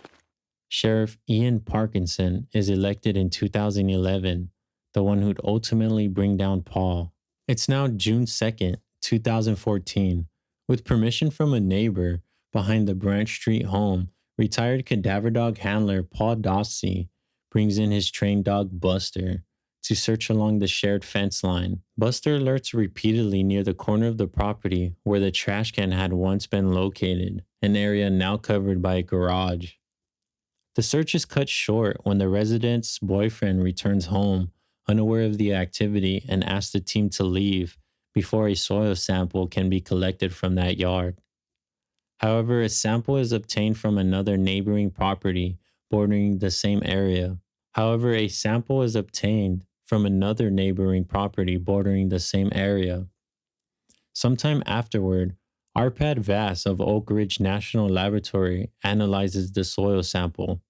Sheriff Ian Parkinson is elected in 2011, the one who'd ultimately bring down Paul. It's now June 2nd, 2014. With permission from a neighbor behind the Branch Street home, retired cadaver dog handler Paul Dossi brings in his trained dog Buster to search along the shared fence line. Buster alerts repeatedly near the corner of the property where the trash can had once been located, an area now covered by a garage. The search is cut short when the resident's boyfriend returns home, unaware of the activity, and asks the team to leave before a soil sample can be collected from that yard. However, a sample is obtained from another neighboring property bordering the same area. Sometime afterward, Arpad Vass of Oak Ridge National Laboratory analyzes the soil sample.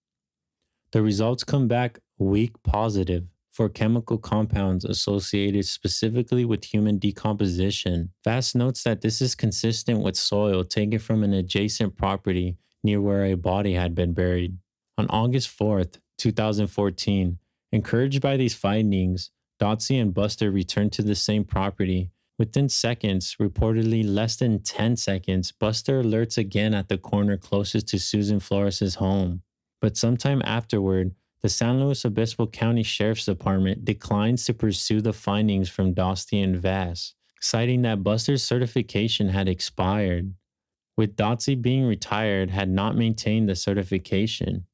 The results come back weak positive for chemical compounds associated specifically with human decomposition. Vass notes that this is consistent with soil taken from an adjacent property near where a body had been buried. On August 4th, 2014, encouraged by these findings, Dotsie and Buster returned to the same property. Within seconds, reportedly less than 10 seconds, Buster alerts again at the corner closest to Susan Flores' home. But sometime afterward, the San Luis Obispo County Sheriff's Department declines to pursue the findings from Dossie and Vass, citing that Buster's certification had expired, with Dotsie being retired had not maintained the certification.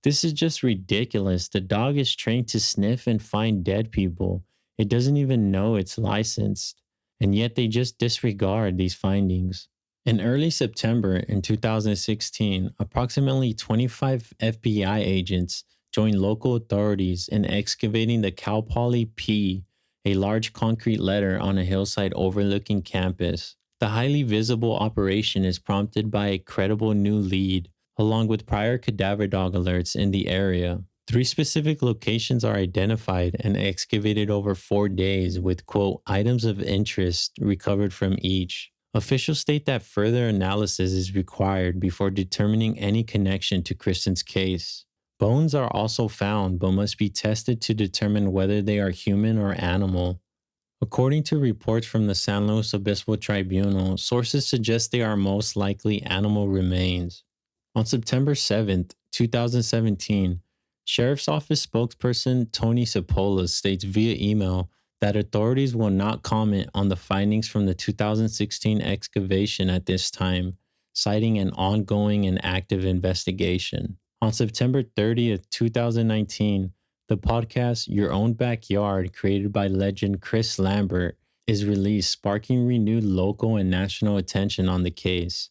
This is just ridiculous. The dog is trained to sniff and find dead people. It doesn't even know it's licensed, and yet they just disregard these findings. In early September in 2016, approximately 25 FBI agents joined local authorities in excavating the Cal Poly P, a large concrete letter on a hillside overlooking campus. The highly visible operation is prompted by a credible new lead, along with prior cadaver dog alerts in the area. 3 specific locations are identified and excavated over 4 days with, quote, items of interest recovered from each. Officials state that further analysis is required before determining any connection to Kristin's case. Bones are also found but must be tested to determine whether they are human or animal. According to reports from the San Luis Obispo Tribunal, sources suggest they are most likely animal remains. On September 7th, 2017, Sheriff's Office spokesperson Tony Cipolla states via email that authorities will not comment on the findings from the 2016 excavation at this time, citing an ongoing and active investigation. On September 30th, 2019, the podcast Your Own Backyard, created by legend Chris Lambert, is released, sparking renewed local and national attention on the case.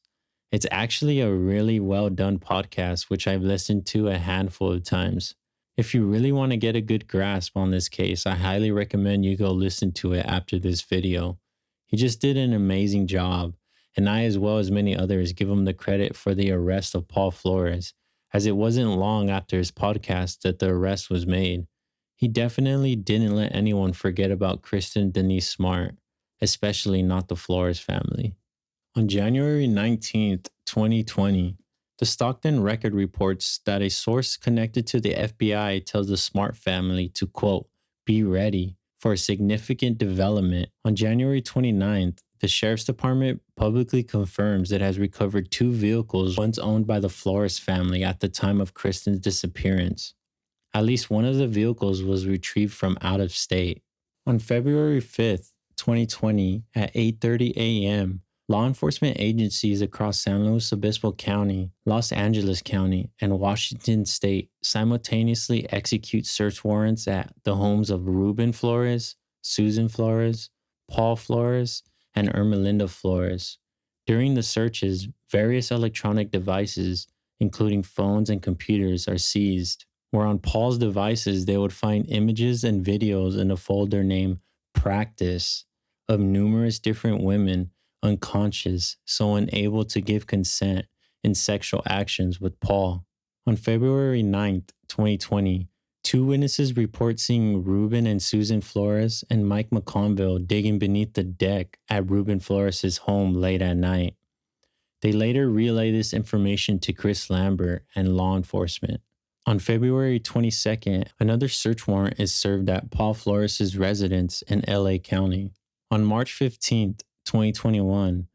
It's actually a really well done podcast, which I've listened to a handful of times. If you really want to get a good grasp on this case, I highly recommend you go listen to it after this video. He just did an amazing job, and I, as well as many others, give him the credit for the arrest of Paul Flores, as it wasn't long after his podcast that the arrest was made. He definitely didn't let anyone forget about Kristin Denise Smart, especially not the Flores family. On January 19th, 2020, the Stockton Record reports that a source connected to the FBI tells the Smart family to, quote, be ready for a significant development. On January 29th, the Sheriff's Department publicly confirms it has recovered 2 vehicles once owned by the Flores family at the time of Kristin's disappearance. At least one of the vehicles was retrieved from out of state. On February 5th, 2020, at 8:30 a.m., law enforcement agencies across San Luis Obispo County, Los Angeles County, and Washington State simultaneously execute search warrants at the homes of Ruben Flores, Susan Flores, Paul Flores, and Ermelinda Flores. During the searches, various electronic devices, including phones and computers, are seized. Where on Paul's devices, they would find images and videos in a folder named Practice of numerous different women unconscious, so unable to give consent in sexual actions with Paul. On February 9th, 2020, 2 witnesses report seeing Ruben and Susan Flores and Mike McConville digging beneath the deck at Ruben Flores' home late at night. They later relay this information to Chris Lambert and law enforcement. On February 22nd, another search warrant is served at Paul Flores' residence in LA County. On March 15th, 2021,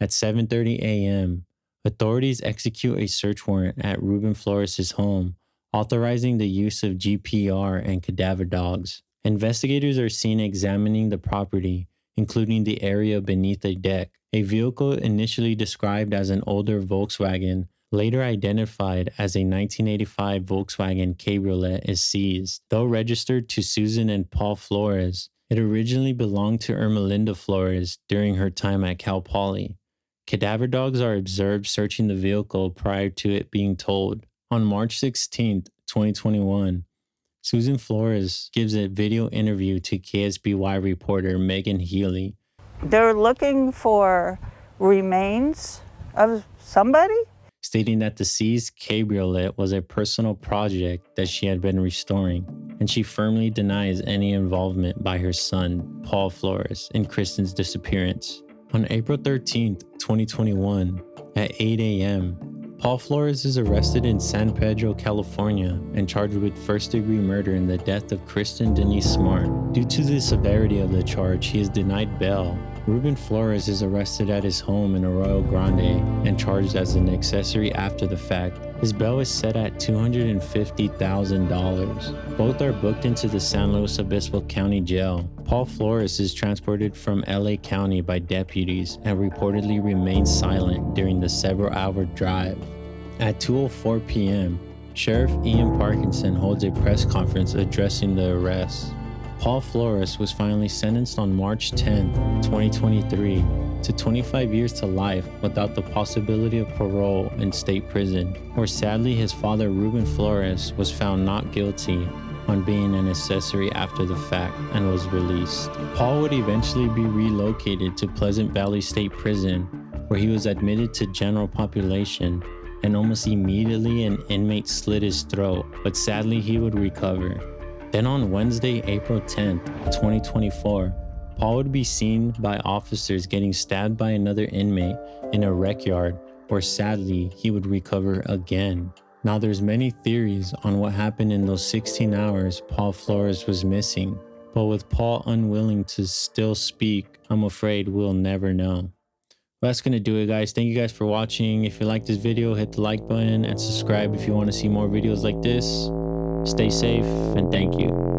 at 7:30 a.m., authorities execute a search warrant at Ruben Flores' home, authorizing the use of GPR and cadaver dogs. Investigators are seen examining the property, including the area beneath the deck. A vehicle initially described as an older Volkswagen, later identified as a 1985 Volkswagen Cabriolet, is seized. Though registered to Susan and Paul Flores, it originally belonged to Ermelinda Flores during her time at Cal Poly. Cadaver dogs are observed searching the vehicle prior to it being towed. On March 16th, 2021, Susan Flores gives a video interview to KSBY reporter Megan Healy. They're looking for remains of somebody? Stating that the seized cabriolet was a personal project that she had been restoring, and she firmly denies any involvement by her son, Paul Flores, in Kristin's disappearance. On April 13th, 2021, at 8 a.m., Paul Flores is arrested in San Pedro, California, and charged with first-degree murder in the death of Kristin Denise Smart. Due to the severity of the charge, he is denied bail. Ruben Flores is arrested at his home in Arroyo Grande and charged as an accessory after the fact. His bail is set at $250,000. Both are booked into the San Luis Obispo County Jail. Paul Flores is transported from LA County by deputies and reportedly remains silent during the several-hour drive. At 2:04 p.m., Sheriff Ian Parkinson holds a press conference addressing the arrest. Paul Flores was finally sentenced on March 10, 2023 to 25 years to life without the possibility of parole in state prison, where sadly his father Ruben Flores was found not guilty on being an accessory after the fact and was released. Paul would eventually be relocated to Pleasant Valley State Prison, where he was admitted to general population, and almost immediately an inmate slit his throat, but sadly he would recover. Then on Wednesday, April 10th, 2024, Paul would be seen by officers getting stabbed by another inmate in a rec yard, where sadly he would recover again. Now there's many theories on what happened in those 16 hours Paul Flores was missing, but with Paul unwilling to still speak, I'm afraid we'll never know. Well, that's going to do it, guys. Thank you guys for watching. If you like this video, hit the like button and subscribe if you want to see more videos like this. Stay safe, and thank you.